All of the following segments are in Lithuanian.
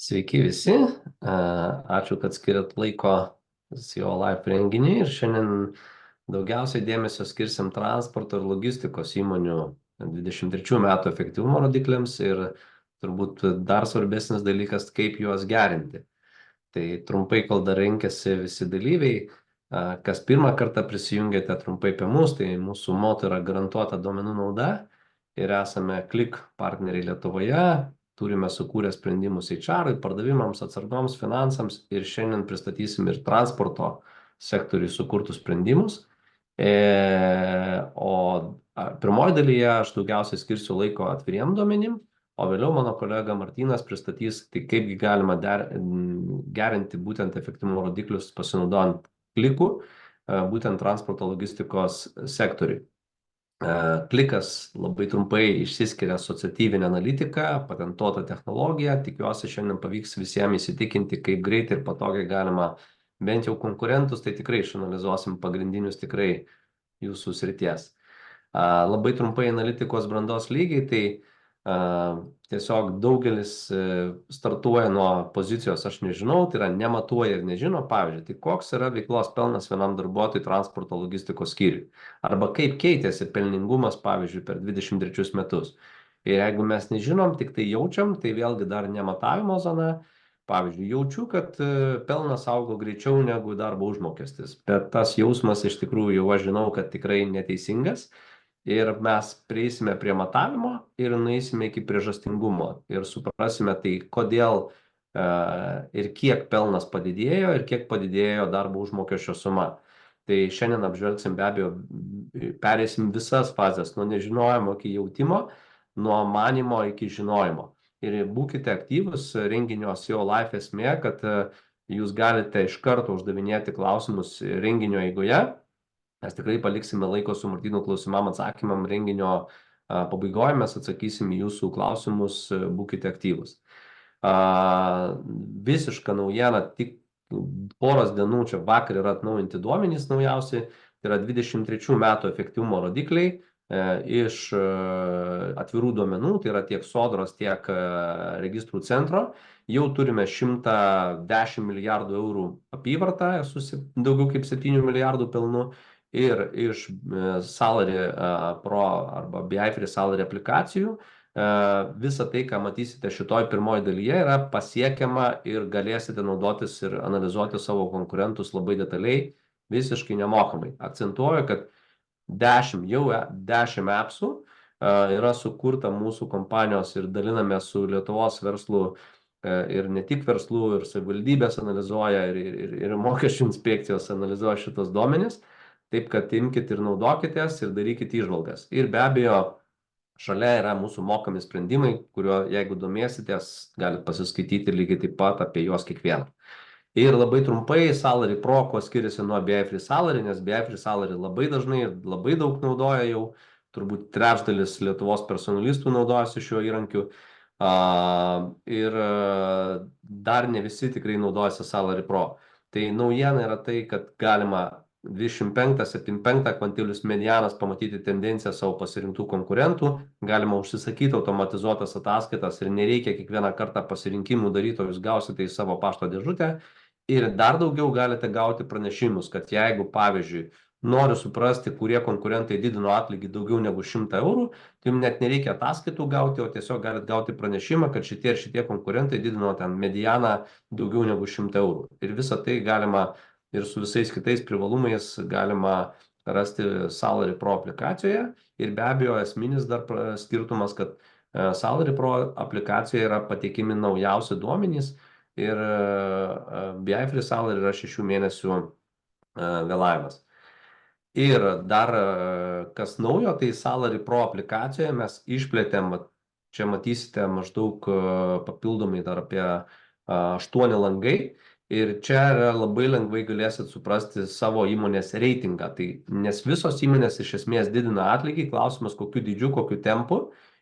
Sveiki visi, ačiū, kad skiriat laiko SEO Live renginiui ir šiandien daugiausiai dėmesio skirsim transporto ir logistikos įmonių 23 metų efektyvumo rodikliams ir turbūt dar svarbesnis dalykas, kaip juos gerinti. Tai trumpai, kol dar renkėsi visi dalyviai, kas pirmą kartą prisijungėte trumpai apie mus, tai mūsų moto yra garantuota duomenų nauda ir esame Klik partneriai Lietuvoje. Turime sukūrę sprendimus HR-ui, pardavimams, atsargoms, finansams ir šiandien pristatysim ir transporto sektoriui sukurtus sprendimus. O pirmoji dalyje aš daugiausiai skirsiu laiko atviriem duomenim, o vėliau mano kolega Martynas pristatys, tai kaipgi galima gerinti būtent efektyvumo rodiklius pasinaudojant Klikų, būtent transporto logistikos sektoriui. Klikas labai trumpai išsiskiria asociatyvinę analitiką, patentuotą technologiją. Tikiuosi šiandien pavyks visiems įsitikinti, kaip greitai ir patogiai galima bent jau konkurentus, tai tikrai išanalizuosim pagrindinius tikrai jūsų srities. Labai trumpai analitikos brandos lygiai, tai tiesiog daugelis startuoja nuo pozicijos aš nežinau, tai yra nematuoja ir nežino, pavyzdžiui, tai koks yra veiklos pelnas vienam darbuotojui transporto logistikos skyriui, arba kaip keitėsi pelningumas, pavyzdžiui, per 23 metus. Ir jeigu mes nežinom, tik tai jaučiam, tai vėlgi dar nematavimo zona. Pavyzdžiui, jaučiu, kad pelnas augo greičiau negu darbo užmokestis, bet tas jausmas iš tikrųjų jau aš žinau, kad tikrai neteisingas. Ir mes prieisime prie matavimo ir nueisime iki priežastingumo ir suprasime tai, kodėl ir kiek pelnas padidėjo ir kiek padidėjo darbo užmokesčio suma. Tai šiandien apžvelgsim be abejo, perėsim visas fazes, nuo nežinojimo iki jautimo, nuo manimo iki žinojimo. Ir būkite aktyvus, renginio SEO Live esmė, kad jūs galite iš karto uždavinėti klausimus renginio eigoje. Mes tikrai paliksime laiko su Martynu klausimam atsakymam renginio pabaigoje, mes atsakysim į jūsų klausimus, būkite aktyvus. Visiška naujiena, tik poros dienų čia vakar yra atnaujinti duomenys naujausi, tai yra 23 metų efektyvumo rodikliai iš atvirų duomenų, tai yra tiek Sodros, tiek registrų centro. Jau turime 110 milijardų eurų apyvartą, daugiau kaip 7 milijardų pelnų. Ir iš Salary Pro arba BI Free Salary aplikacijų visa tai, ką matysite šitoj pirmoji dalyje, yra pasiekiama ir galėsite naudotis ir analizuoti savo konkurentus labai detaliai, visiškai nemokamai. Akcentuoju, kad 10 appsų yra sukurta mūsų kompanijos ir daliname su Lietuvos verslu ir ne tik verslų, ir savivaldybės analizuoja, ir mokesčių inspekcijos analizuoja šitos duomenis. Taip, kad imkite ir naudokitės ir darykite įžvalgas. Ir be abejo, šalia yra mūsų mokami sprendimai, kurio jeigu domėsitės, galite pasiskaityti lygiai taip pat apie juos kiekvieną. Ir labai trumpai Salary Pro, kuo skiriasi nuo BI Free Salary, nes BI Free Salary labai dažnai ir labai daug naudoja jau, turbūt trečdalis Lietuvos personalistų naudojasi šiuo įrankiu. Ir dar ne visi tikrai naudojasi Salary Pro. Tai naujiena yra tai, kad galima 25-75 kvantilius medianas pamatyti tendenciją savo pasirinktų konkurentų, galima užsisakyti automatizuotas ataskaitas ir nereikia kiekvieną kartą pasirinkimų daryti, o jūs gausite į savo pašto dėžutę. Ir dar daugiau galite gauti pranešimus, kad jeigu, pavyzdžiui, noriu suprasti, kurie konkurentai didino atlygį daugiau negu 100 eurų, tai jums net nereikia ataskaitų gauti, o tiesiog galite gauti pranešimą, kad šitie ir šitie konkurentai didino ten medianą daugiau negu 100 eurų. Ir visą tai galima ir su visais kitais privalumais galima rasti Salary Pro aplikacijoje. Ir be abejo, esminis dar skirtumas, kad Salary Pro aplikacijoje yra pateikimi naujausi duomenys ir BI Free Salary yra 6 mėnesių vėlavimas. Ir dar kas naujo, tai Salary Pro aplikacijoje mes išplėtėm, čia matysite maždaug papildomai dar apie 8 langai. Ir čia labai lengvai galėsit suprasti savo įmonės reitingą. Tai, nes visos įmonės iš esmės didina atlygį, klausimas kokiu dydžiu, kokiu tempu.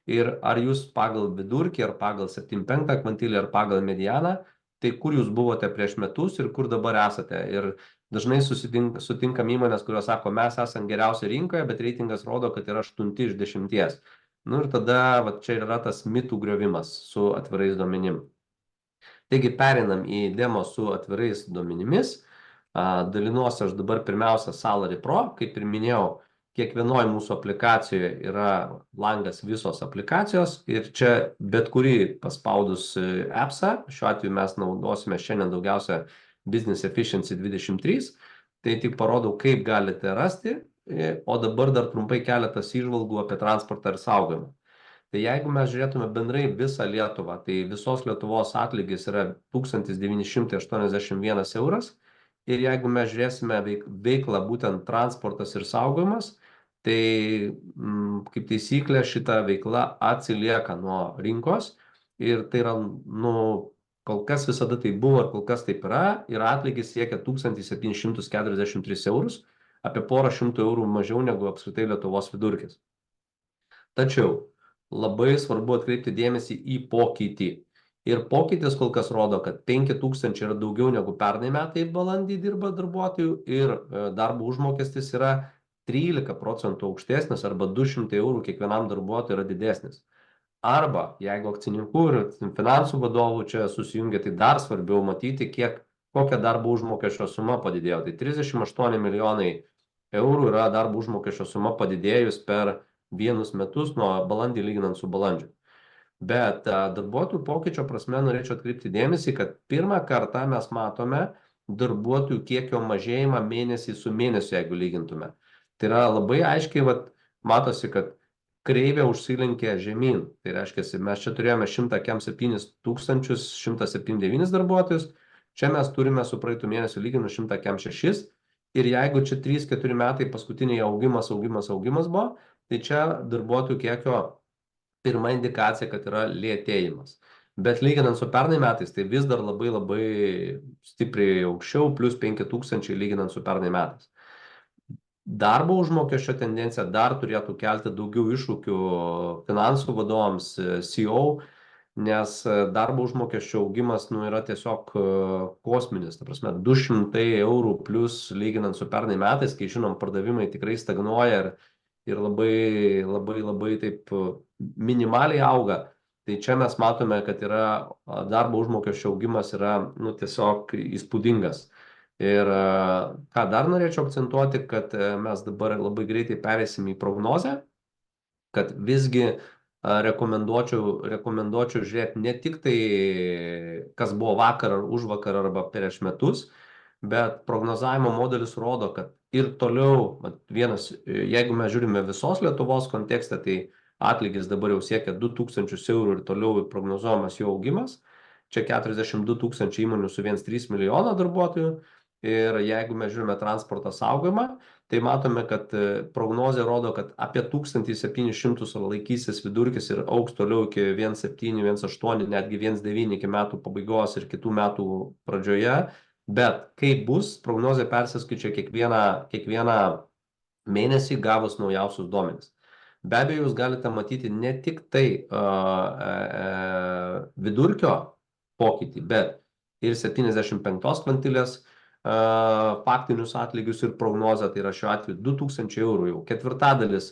Ir ar jūs pagal vidurkį, ar pagal 75 kvantilį, ar pagal medianą, tai kur jūs buvote prieš metus ir kur dabar esate. Ir dažnai sutinkam įmonės, kurios sako, mes esam geriausia rinkoje, bet reitingas rodo, kad yra 8 iš 10. Nu ir tada čia yra tas mitų griovimas su atvirais duomenim. Taigi pereinam į demo su atvirais duomenimis. Dalinuosi aš dabar pirmiausia Salary Pro. Kaip ir minėjau, kiekvienoje mūsų aplikacijoje yra langas visos aplikacijos ir čia bet kurį paspaudus appsą, šiuo atveju mes naudosime šiandien daugiausia Business Efficiency 23, tai tik parodau, kaip galite rasti, o dabar dar trumpai keletas įžvalgų apie transportą ir saugojimą. Tai jeigu mes žiūrėtume bendrai visą Lietuvą, tai visos Lietuvos atlygis yra 1981 euras. Ir jeigu mes žiūrėsime veiklą būtent transportas ir saugojimas, tai kaip taisyklė šita veikla atsilieka nuo rinkos. Ir tai yra, kol kas visada tai buvo ir kol kas taip yra. Ir atlygis siekia 1743 eurus, apie porą šimtų eurų mažiau negu apskritai Lietuvos vidurkis. Tačiau labai svarbu atkreipti dėmesį į pokytį. Ir pokytis kol kas rodo, kad 5000 yra daugiau negu pernai metai balandį dirba darbuotojų ir darbo užmokestis yra 13% aukštesnis arba 200 eurų kiekvienam darbuotojui yra didesnis. Arba jeigu akcininkų ir finansų vadovų čia susijungia, tai dar svarbiau matyti, kokia darbo užmokesčio suma padidėjo. Tai 38 milijonai eurų yra darbo užmokesčio suma padidėjus per vienus metus nuo balandį lyginant su balandžiu. Bet darbuotojų pokyčio prasme norėčiau atkreipti dėmesį, kad pirmą kartą mes matome darbuotojų kiekio mažėjimą mėnesį su mėnesiu, jeigu lygintume. Tai yra labai aiškiai, matosi, kad kreivė užsilenkė žemyn. Tai reiškia, mes čia turėjome 107 179 darbuotojus, čia mes turime su praeitų mėnesių lyginus 106. Ir jeigu čia 3-4 metai paskutiniai augimas buvo, tai čia darbuotojų kiekio pirma indikacija, kad yra lėtėjimas. Bet lyginant su pernai metais, tai vis dar labai stipriai aukščiau, plus 5000 lyginant su pernai metais. Darbo užmokesčio tendencija dar turėtų kelti daugiau iššūkių finansų vadovams, CEO, nes darbo užmokesčio augimas yra tiesiog kosminis. Ta prasme, 200 eurų plus lyginant su pernai metais, kai žinom, pardavimai tikrai stagnuoja ir labai taip minimaliai auga. Tai čia mes matome, kad darbo užmokesčio augimas yra tiesiog įspūdingas. Ir ką dar norėčiau akcentuoti, kad mes dabar labai greitai pereisim į prognozę, kad visgi rekomenduočiau žiūrėti ne tik tai, kas buvo vakar ar užvakar arba prieš metus, bet prognozavimo modelis rodo, kad ir toliau, jeigu mes žiūrime visos Lietuvos kontekste, tai atlygis dabar jau siekia 2000 eurų ir toliau prognozuojamas jo augimas. Čia 42 tūkstančiai įmonių su 1,3 milijono darbuotojų. Ir jeigu mes žiūrime transportą saugojimą, tai matome, kad prognozė rodo, kad apie 1700 laikysis vidurkis ir augs toliau iki 1,7, 1,8, netgi 1,9 iki metų pabaigos ir kitų metų pradžioje. Bet kaip bus, prognozė persiskaičia kiekvieną mėnesį gavus naujausius duomenis. Be abejo, jūs galite matyti ne tik tai vidurkio pokytį, bet ir 75 kvantilės faktinius atlygius ir prognozę, tai yra šiuo atveju 2000 eurų jau. Ketvirtadalis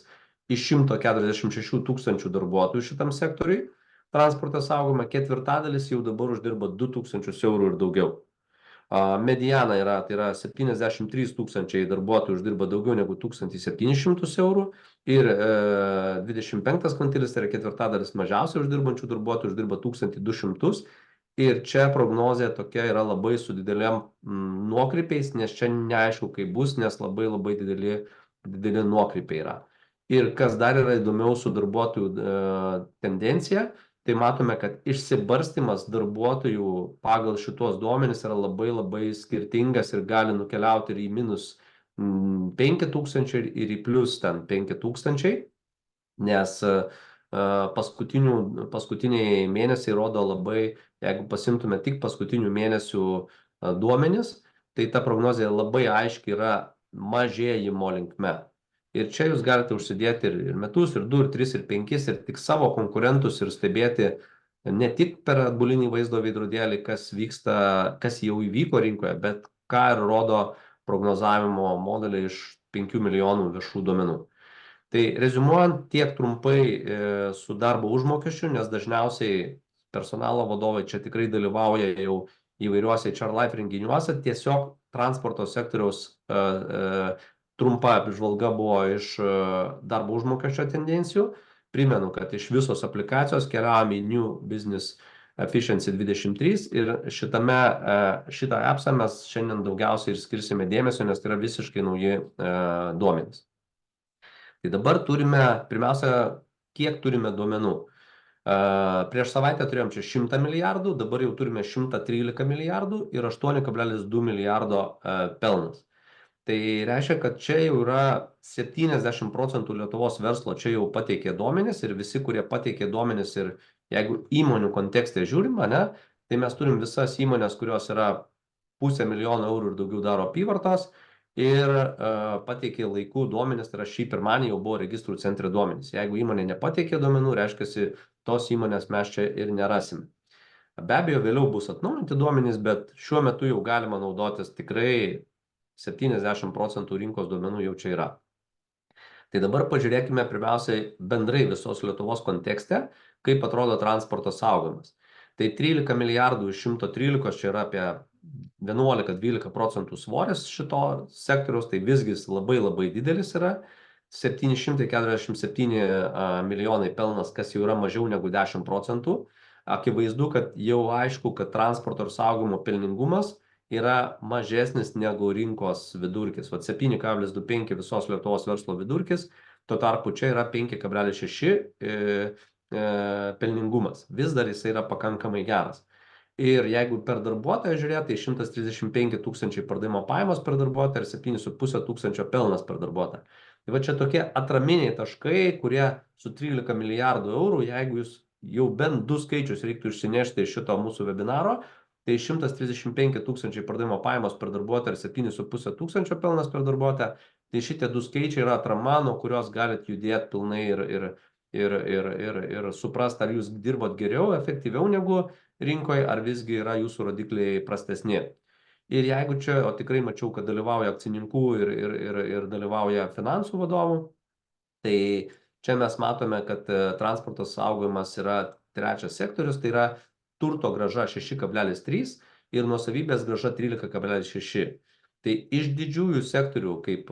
iš 146 tūkstančių darbuotojų šitam sektoriui transportą saugoma, ketvirtadalis jau dabar uždirba 2000 eurų ir daugiau. Mediana tai yra 73 tūkstančiai darbuotojų uždirba daugiau negu 1700 eurų ir 25 kvantilis, tai yra ketvirtadalis mažiausiai uždirbančių darbuotojų uždirba 1200. Ir čia prognozė tokia yra labai su dideliam nuokrypiais, nes čia neaišku, kaip bus, nes labai dideli nuokrypiai yra. Ir kas dar yra įdomiau su darbuotojų tendencija, tai matome, kad išsibarstymas darbuotojų pagal šitos duomenis yra labai skirtingas ir gali nukeliauti ir į minus 5000 ir į plus ten 5000, nes paskutiniai mėnesiai rodo labai, jeigu pasimtume tik paskutinių mėnesių duomenis, tai ta prognozija labai aiškiai yra mažėjimo linkme. Ir čia jūs galite užsidėti ir metus, ir 2, ir 3, ir 5, ir tik savo konkurentus ir stebėti ne tik per atbulinį vaizdo veidrodėlį, kas vyksta, kas jau įvyko rinkoje, bet ką ir rodo prognozavimo modeliai iš 5 milijonų viešų duomenų. Tai reziumuojant tiek trumpai su darbo užmokesčiu, nes dažniausiai personalo vadovai čia tikrai dalyvauja jau įvairiuose HR Life renginiuose. Tiesiog transporto sektoriaus trumpa apžvalga buvo iš darbo užmokesčio tendencijų. Primenu, kad iš visos aplikacijos keliaujame į New Business Efficiency 23 ir šitą appsą mes šiandien daugiausiai ir skirsime dėmesio, nes tai yra visiškai nauji duomenys. Tai dabar turime, pirmiausia, kiek turime duomenų. Prieš savaitę turėjom čia 100 milijardų, dabar jau turime 113 milijardų ir 8,2 milijardo pelnas. Tai reiškia, kad čia jau yra 70% Lietuvos verslo čia jau pateikė duomenis ir visi, kurie pateikė duomenis ir jeigu įmonių kontekste žiūrim, ne, tai mes turim visas įmonės, kurios yra 500 000 eurų ir daugiau daro apyvartos ir pateikė laikų duomenis, tai yra šį pirmanį jau buvo registrų centre duomenis. Jeigu įmonė nepateikė duomenų, reiškia, tos įmonės mes čia ir nerasime. Be abejo, vėliau bus atnaujinti duomenys, bet šiuo metu jau galima naudotis tikrai 70% rinkos duomenų jau čia yra. Tai dabar pažiūrėkime pirmiausiai bendrai visos Lietuvos kontekste, kaip atrodo transporto saugojimas. Tai 13 milijardų iš 113 čia yra apie 11-12% svoris šito sektoriaus, tai visgi labai labai didelis yra. 747 milijonai pelnas, kas jau yra mažiau negu 10%. Akivaizdu, kad jau aišku, kad transporto ir saugojimo pelningumas yra mažesnis negu rinkos vidurkis. 7,25 visos Lietuvos verslo vidurkis, tuo tarpu čia yra 5,6 pelningumas. Vis dar jis yra pakankamai geras. Ir jeigu per darbuotoją žiūrėt, tai 135 000 pardavimo pajamos per darbuotoją ir 7,5 tūkstančio pelnas per darbuotoją. Tai va čia tokie atraminiai taškai, kurie su 13 milijardų eurų, jeigu jūs jau bent du skaičius reiktų išsinešti iš šito mūsų webinaro, tai 135 000 pardavimo pajamos per darbuotoją ir 7,5 tūkstančio pelnas per darbuotoją, tai šitie du skaičiai yra atrama, nuo kurios galit judėti pilnai ir suprast, ar jūs dirbot geriau, efektyviau negu rinkoje, ar visgi yra jūsų rodikliai prastesni. Ir jeigu čia, o tikrai mačiau, kad dalyvauja akcininkų ir dalyvauja finansų vadovų, tai čia mes matome, kad transporto saugojimas yra trečias sektorius, tai yra turto grąža 6,3 ir nuosavybės grąža 13,6. Tai iš didžiųjų sektorių, kaip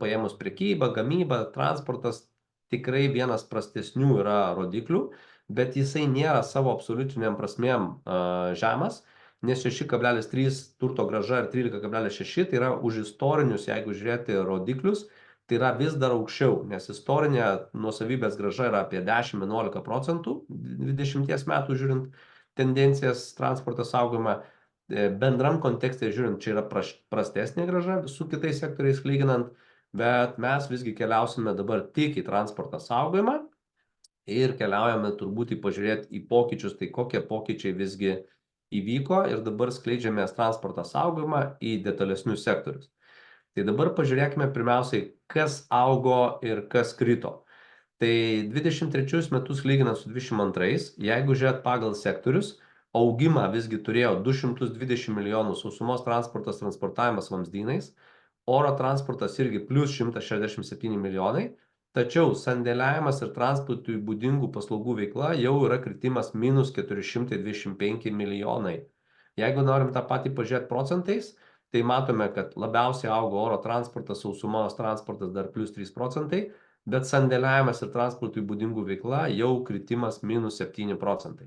paėmus prekybą, gamybą, transportas, tikrai vienas prastesnių yra rodiklių, bet jisai nėra savo absoliutiniam prasmėm žemas, nes 6,3 turto grąža ir 13,6 tai yra už istorinius, jeigu žiūrėti rodiklius, tai yra vis dar aukščiau, nes istorinė nuosavybės grąža yra apie 10-11% 20 metų žiūrint tendencijas transporto saugojimą. Bendram kontekste žiūrint, čia yra prastesnė grąža su kitais sektoriais lyginant, bet mes visgi keliausime dabar tik į transportą saugojimą ir keliaujame turbūt pažiūrėti į pokyčius, tai kokie pokyčiai visgi įvyko ir dabar skleidžiamės transportą saugojimą į detalesnius sektorius. Tai dabar pažiūrėkime pirmiausiai, kas augo ir kas krito. Tai 23 metus lyginant su 22, jeigu žiūrėt pagal sektorius, augimą visgi turėjo 220 milijonų sausumos transportas, transportavimas vamzdynais, oro transportas irgi plus 167 milijonai, tačiau sandėliavimas ir transportui būdingų paslaugų veikla jau yra kritimas minus 425 milijonai. Jeigu norim tą patį pažiūrėti procentais, tai matome, kad labiausiai augo oro transportas, sausumos transportas dar plus 3%, bet sandėliavimas ir transportui būdingų veikla jau kritimas minus 7%.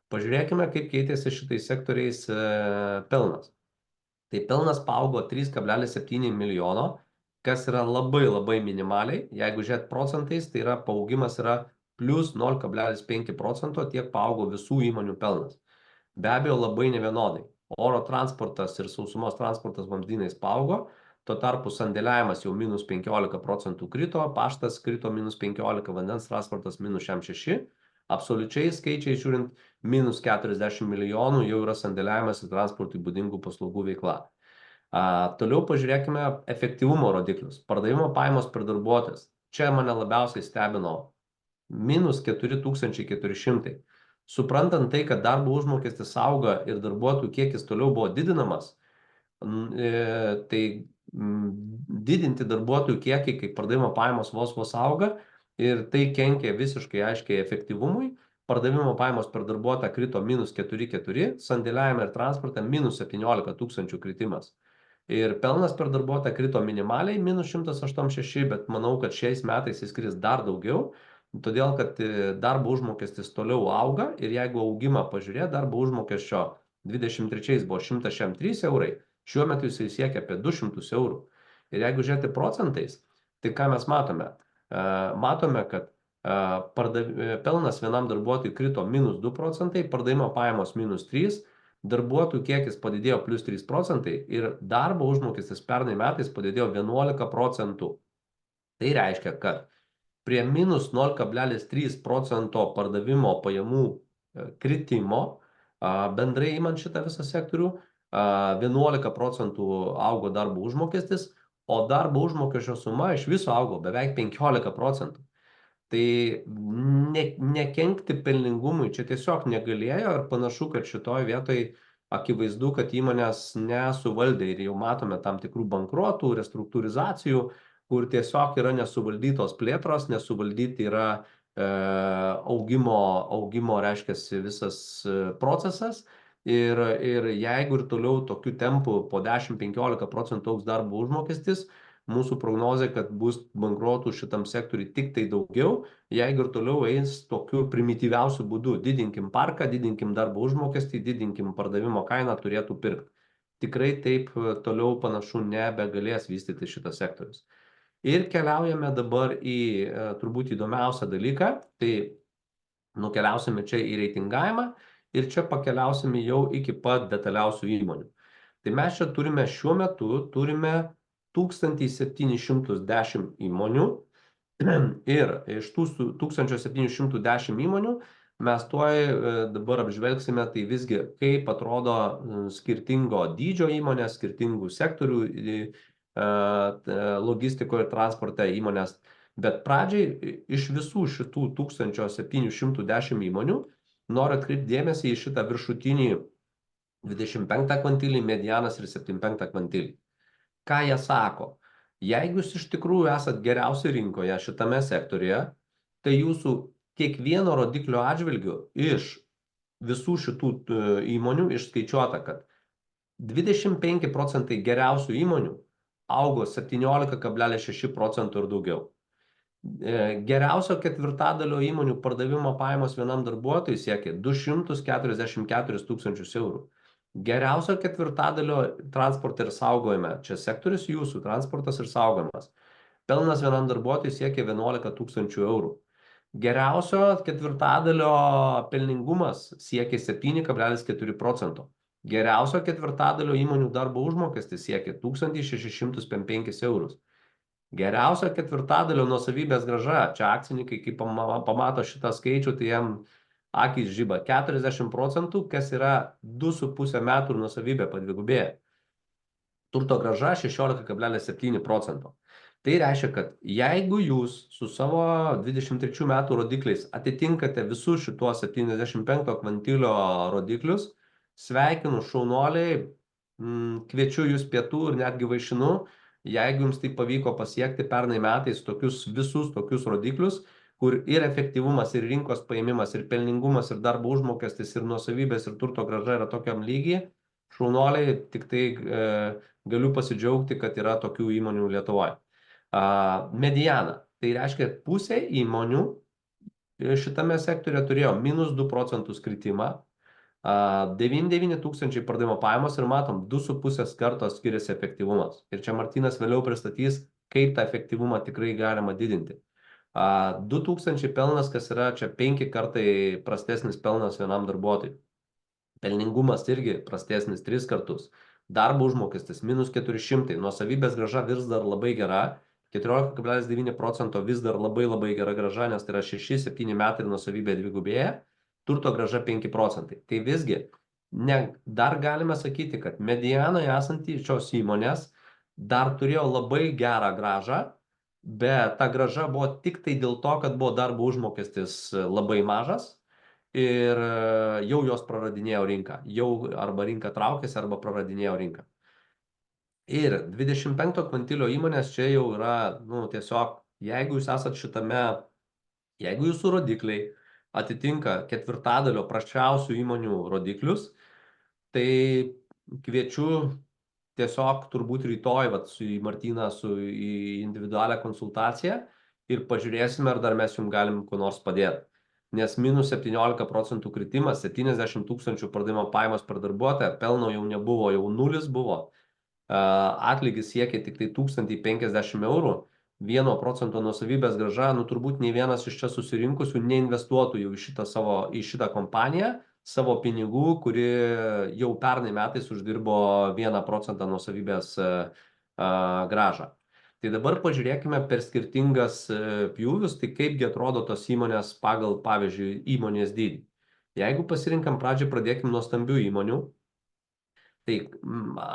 Pažiūrėkime, kaip keitėsi šitais sektoriais pelnas. Tai pelnas paaugo 3,7 milijono, kas yra labai labai minimaliai. Jeigu žiūrėt procentais, tai yra paaugimas yra plus 0,5%, tiek paaugo visų įmonių pelnas. Be abejo, labai nevienodai. Oro transportas ir sausumos transportas vamzdynais paaugo, tuo tarpu sandėliavimas jau minus 15% krito, paštas krito minus 15%, vandens transportas minus 6%, absoliučiai skaičiai žiūrint minus 40 milijonų jau yra sandėliavimas ir transportui būdingų paslaugų veikla. Toliau pažiūrėkime efektyvumo rodiklius. Pardavimo pajamos per darbuotojas. Čia mane labiausiai stebino minus 4400. Suprantant tai, kad darbo užmokestis auga ir darbuotojų kiekis toliau buvo didinamas, tai didinti darbuotojų kiekį, kai pardavimo pajamos vos auga ir tai kenkia visiškai aiškiai efektyvumui, pardavimo pajamos per darbuotoją krito minus 4,4, sandėliavime ir transporte minus 17 tūkstančių kritimas. Ir pelnas per darbuotoją krito minimaliai minus 186, bet manau, kad šiais metais jis kris dar daugiau, todėl kad darbo užmokestis toliau auga ir jeigu augimą pažiūrėt, darbo užmokesčio 23 buvo 103 eurai, šiuo metu jisai siekia apie 200 eurų. Ir jeigu žiūrėti procentais, tai ką mes matome? Matome, kad pelnas vienam darbuotojui krito minus 2 procentai, pardavimo pajamos minus 3, darbuotojų kiekis padidėjo plus 3 procentai ir darbo užmokestis pernai metais padidėjo 11 procentų. Tai reiškia, kad prie minus 0,3 procento pardavimo pajamų kritimo, bendrai imant šitą visą sektorių, 11 procentų augo darbo užmokestis, o darbo užmokesčio suma iš viso augo beveik 15 procentų. Tai nekenkti pelningumui čia tiesiog negalėjo ir panašu, kad šitoj vietoj akivaizdu, kad įmonės nesuvaldė ir jau matome tam tikrų bankruotų, restruktūrizacijų, kur tiesiog yra nesuvaldytos plėtros, nesuvaldyti yra augimo reiškiasi visas procesas ir jeigu ir toliau tokiu tempu po 10-15 procentų augs darbo užmokestis, mūsų prognozė, kad bus bankruotų šitam sektoriui tik tai daugiau, jeigu ir toliau eis tokiu primityviausiu būdu, didinkim parką, didinkim darbo užmokestį, didinkim pardavimo kainą, turėtų pirkti. Tikrai taip toliau panašu nebegalės vystyti šitas sektorius. Ir keliaujame dabar į turbūt įdomiausią dalyką, tai nukeliausime čia į reitingavimą ir čia pakeliausime jau iki pat detaliausių įmonių. Tai mes čia turime šiuo metu 1710 įmonių ir iš tų 1710 įmonių mes tuoj dabar apžvelgsime, tai visgi kaip atrodo skirtingo dydžio įmonės, skirtingų sektorių logistikoje ir transporte įmonės. Bet pradžiai iš visų šitų 1710 įmonių noriu atkreipti dėmesį į šitą viršutinį 25 kvantilį, medianas ir 75 kvantilį. Ką jie sako? Jeigu jūs iš tikrųjų esat geriausi rinkoje šitame sektoriuje, tai jūsų kiekvieno rodiklio atžvilgiu iš visų šitų įmonių išskaičiuota, kad 25 procentai geriausių įmonių augo 17,6 procentų ir daugiau. Geriausio ketvirtadalio įmonių pardavimo pajamos vienam darbuotojui siekia 244 tūkstančius eurų. Geriausio ketvirtadalio transporte ir saugojime, čia sektorius jūsų, transportas ir saugojimas, pelnas vienam darbuotojui siekia 11 tūkstančių eurų. Geriausio ketvirtadalio pelningumas siekia 7,4 procento. Geriausio ketvirtadalio įmonių darbo užmokestis siekia 1605 eurus. Geriausio ketvirtadalio nuosavybės grąža, čia akcininkai, kai pamato šitą skaičių, tai jam akys žiba 40 procentų, kas yra 2,5 metų ir nuosavybė padvigubėja. Turto grąža 16,7 procento. Tai reiškia, kad jeigu jūs su savo 23 metų rodikliais atitinkate visus šitos 75 kvantilio rodiklius, sveikinu šaunuoliai, kviečiu jūs pietų ir netgi vaišinu, jeigu jums tai pavyko pasiekti pernai metais visus tokius rodiklius, kur ir efektyvumas, ir rinkos paėmimas, ir pelningumas, ir darbo užmokestis, ir nuosavybės, ir turto grąža yra tokiam lygiai, šaunuoliai, tik tai galiu pasidžiaugti, kad yra tokių įmonių Lietuvoje. Mediana, tai reiškia pusė įmonių šitame sektoriuje turėjo minus 2 procentus kritimą, 99 tūkstančiai pardavimo pajamos ir matom 2,5 karto skiriasi efektyvumas. Ir čia Martynas vėliau pristatys, kaip tą efektyvumą tikrai galima didinti. 2000 pelnas, kas yra čia 5 kartai prastesnis pelnas vienam darbuotojui. Pelningumas irgi prastesnis 3 kartus. Darbo užmokestis minus 400, nuosavybės grąža vis dar labai gera, 14,9 procento vis dar labai gera grąža, nes tai yra 6-7 metai ir nuosavybė dvigubėja, turto grąža 5 procentai. Tai visgi, dar galime sakyti, kad medianoje esantys šios įmonės dar turėjo labai gerą grąžą, bet ta grąža buvo tik tai dėl to, kad buvo darbo užmokestis labai mažas ir jau jos praradinėjo rinką. Jau arba rinka traukėsi, arba praradinėjo rinką. Ir 25 kvantilio įmonės čia jau yra, tiesiog, jeigu jūs esat šitame, jeigu jūsų rodikliai atitinka ketvirtadalio prasčiausių įmonių rodiklius, tai kviečiu tiesiog turbūt rytoj su į Martyną į individualią konsultaciją ir pažiūrėsime, ar dar mes jums galim kuo nors padėti. Nes minus 17% kritimas, 70 tūkstančių pardavimo pajamos per darbuotoją, pelno jau nebuvo, jau nulis buvo. Atlygis siekia tik tai 1050 eurų, 1% nuosavybės grąža, turbūt nei vienas iš čia susirinkusių neinvestuotų jau į šitą kompaniją savo pinigų, kuri jau pernai metais uždirbo 1% nuosavybės grąžą. Tai dabar pažiūrėkime per skirtingas pjūvius, tai kaipgi atrodo tos įmonės pagal, pavyzdžiui, įmonės dydį. Jeigu pasirinkam pradžią, pradėkim nuo stambių įmonių. Tai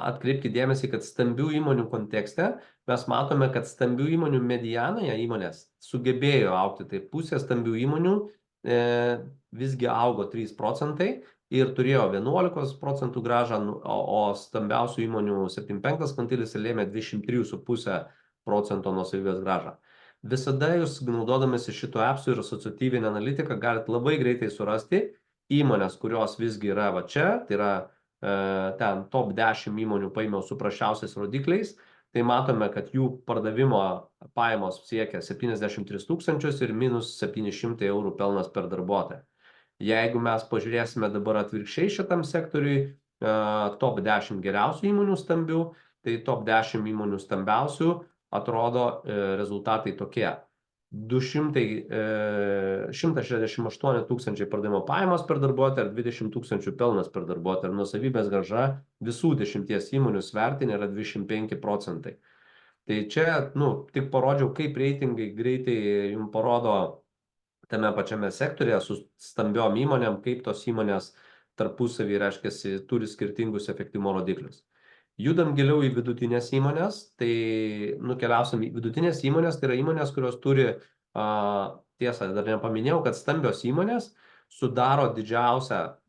atkreipkite dėmesį, kad stambių įmonių kontekste mes matome, kad stambių įmonių medianoje įmonės sugebėjo augti. Tai pusė stambių įmonių visgi augo 3% ir turėjo 11% grąžą, o stambiausių įmonių 75 kvantilis lėmė 23,5% nuosavybės grąžą. Visada jūs naudodamasi šito appsu ir asociatyvinę analitiką galite labai greitai surasti įmonės, kurios visgi yra va čia, tai yra ten top 10 įmonių paėmiau su prasčiausiais rodikliais, tai matome, kad jų pardavimo pajamos siekia 73 tūkstančius ir minus 700 eurų pelnas per darbuotoją. Jeigu mes pažiūrėsime dabar atvirkščiai šitam sektoriui, top 10 geriausių įmonių stambių, tai top 10 įmonių stambiausių atrodo rezultatai tokie. 168 tūkstančiai pardavimo pajamos per darbuotoją ir 20 tūkstančių pelnas per darbuotoją. Ir nuosavybės grąža visų 10 įmonių svertinė yra 25%. Tai čia, tik parodžiau, kaip reitingai greitai jums parodo tame pačiame sektorėje su stambiom įmonėm, kaip tos įmonės tarpusavį, reiškiasi, turi skirtingus efektyvumo rodiklius. Judam giliau į vidutinės įmonės, tai nukeliausim į vidutinės įmonės, tai yra įmonės, kurios turi, tiesa, dar nepaminėjau, kad stambios įmonės sudaro didžiausią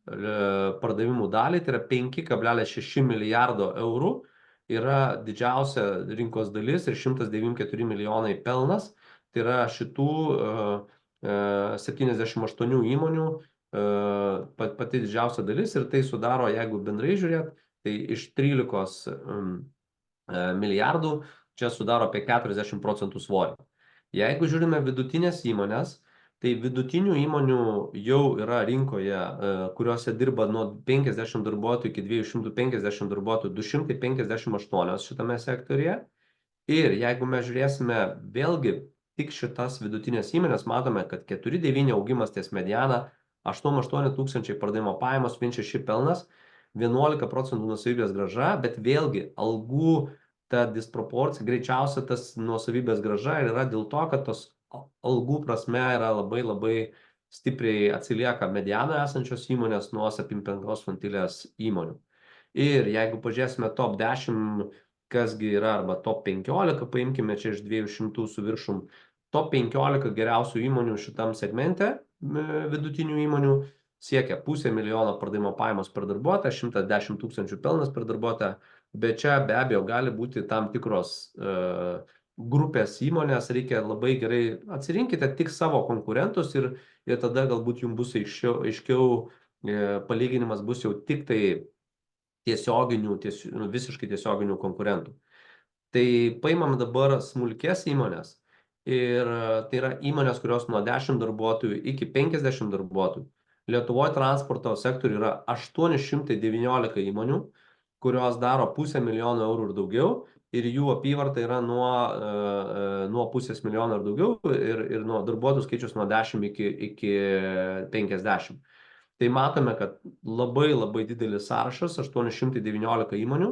pardavimų dalį, tai yra 5,6 milijardo eurų, yra didžiausia rinkos dalis ir 194 milijonai pelnas, tai yra šitų 78 įmonių pati didžiausia dalis ir tai sudaro, jeigu bendrai žiūrėt, tai iš 13 milijardų čia sudaro apie 40% svorį. Jeigu žiūrime vidutinės įmonės, tai vidutinių įmonių jau yra rinkoje, kuriuose dirba nuo 50 darbuotojų iki 250 darbuotojų, 258 šitame sektorėje. Ir jeigu mes žiūrėsime vėlgi tik šitas vidutinės įmonės, matome, kad 4,9 augimas ties mediana, 8,8 tūkstančiai pardavimo pajamos, 1,6 pelnas, 11% nuosavybės grąža, bet vėlgi algų ta disproporcija, greičiausia tas nuosavybės grąža yra dėl to, kad tos algų prasme yra labai stipriai atsilieka medianoje esančios įmonės nuo 75 kvantilės įmonių. Ir jeigu pažiūrėsime top 10, kasgi yra, arba top 15, paimkime čia iš 200 su viršum, top 15 geriausių įmonių šitam segmente, vidutinių įmonių, siekia 500,000 pardavimo pajamos per darbuotoją, 110 tūkstančių pelnas per darbuotoją, bet čia be abejo gali būti tam tikros grupės įmonės, reikia labai gerai atsirinkite tik savo konkurentus ir tada galbūt jums bus aiškiau palyginimas bus jau tik tai visiškai tiesioginių konkurentų. Tai paimam dabar smulkės įmonės ir tai yra įmonės, kurios nuo 10 darbuotojų iki 50 darbuotojų. Lietuvoje transporto sektoriuje yra 819 įmonių, kurios daro 500,000 eurų ir daugiau ir jų apyvarta yra nuo 500,000 ir daugiau ir nuo darbuotojų skaičius nuo 10 iki 50. Tai matome, kad labai didelis sąrašas, 819 įmonių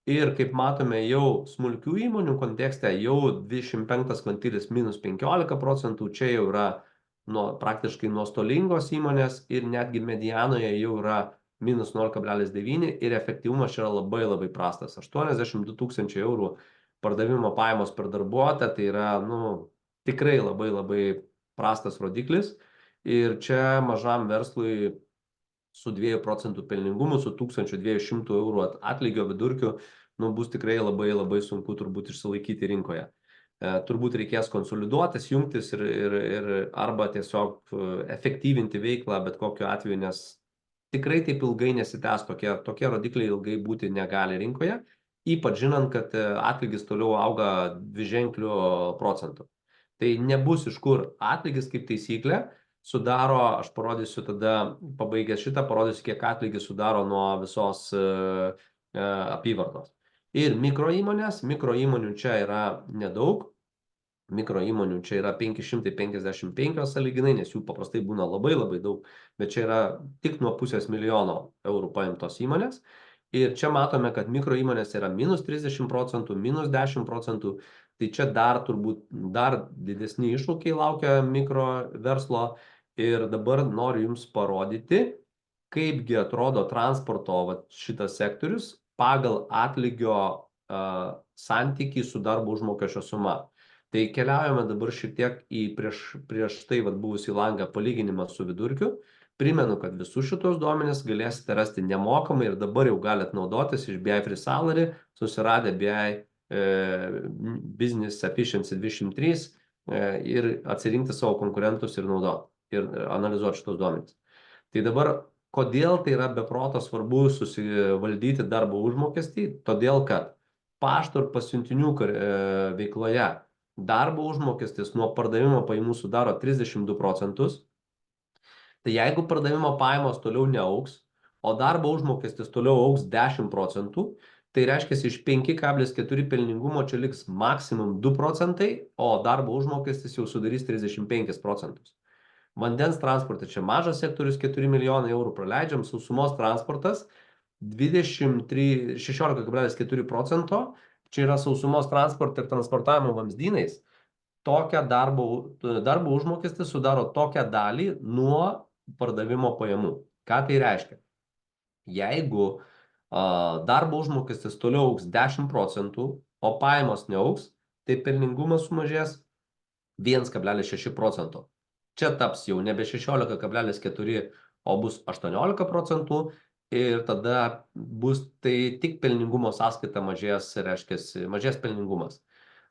ir kaip matome jau smulkių įmonių kontekste, jau 25 kvantilis minus 15%, čia jau yra praktiškai nuostolingos įmonės ir netgi medianoje jau yra minus 0,9 ir efektyvumas čia yra labai prastas. 82 tūkstančiai eurų pardavimo pajamos per darbuotoją, tai yra tikrai labai prastas rodiklis ir čia mažam verslui su 2% pelningumu, su 1200 eurų atlygio vidurkiu, bus tikrai labai sunku turbūt išsilaikyti rinkoje. turbūt reikės konsoliduotis, jungtis ir arba tiesiog efektyvinti veiklą bet kokiu atveju, nes tikrai taip ilgai nesitęs, tokie rodikliai ilgai būti negali rinkoje, ypač žinant, kad atlygis toliau auga dviženkliu procentu. Tai nebus iš kur. Atlygis kaip taisyklė sudaro, aš parodysiu tada, pabaigęs šitą, parodysiu, kiek atlygis sudaro nuo visos apyvartos. Ir mikroįmonių čia yra nedaug, mikroįmonių čia yra 555 sąlyginai, nes jų paprastai būna labai labai daug, bet čia yra tik nuo $500 000 paimtos įmonės. Ir čia matome, kad mikroįmonės yra minus 30%, minus 10%, tai čia turbūt dar didesni iššūkiai laukia mikro verslo. Ir dabar noriu Jums parodyti, kaipgi atrodo transporto šitas sektorius pagal atlygio santykį su darbo užmokesčio suma. Tai keliaujame dabar šiek tiek į prieš tai buvusį langą palyginimą su vidurkiu. Primenu, kad visus šitos duomenis galėsite rasti nemokamai ir dabar jau galite naudotis iš BI Free Salary, susiradę BI Business Efficiency 23 ir atsirinkti savo konkurentus ir naudoti ir analizuoti šitos duomenis. Tai dabar, kodėl tai yra beproto svarbu susivaldyti darbo užmokestį? Todėl, kad pašto ir pasiuntinių veikloje darbo užmokestis nuo pardavimo pajamų sudaro 32%. Tai jeigu pardavimo pajamos toliau neaugs, o darbo užmokestis toliau augs 10%, tai reiškia, iš 5,4 pelningumo čia liks maksimum 2%, o darbo užmokestis jau sudarys 35%. Vandens transportas čia mažas sektorius, 4 milijonai eurų praleidžiam, sausumos transportas 16,4%, čia yra sausumos transporto ir transportavimo vamzdynais. Tokią darbo užmokestis sudaro tokią dalį nuo pardavimo pajamų. Ką tai reiškia? Jeigu darbo užmokestis toliau augs 10%, o pajamos neaugs, tai pelningumas sumažės 1,6%. Čia taps jau nebe 16,4, o bus 18%, ir tada bus tai tik pelningumo sąskaita mažės, reiškia, mažės pelningumas.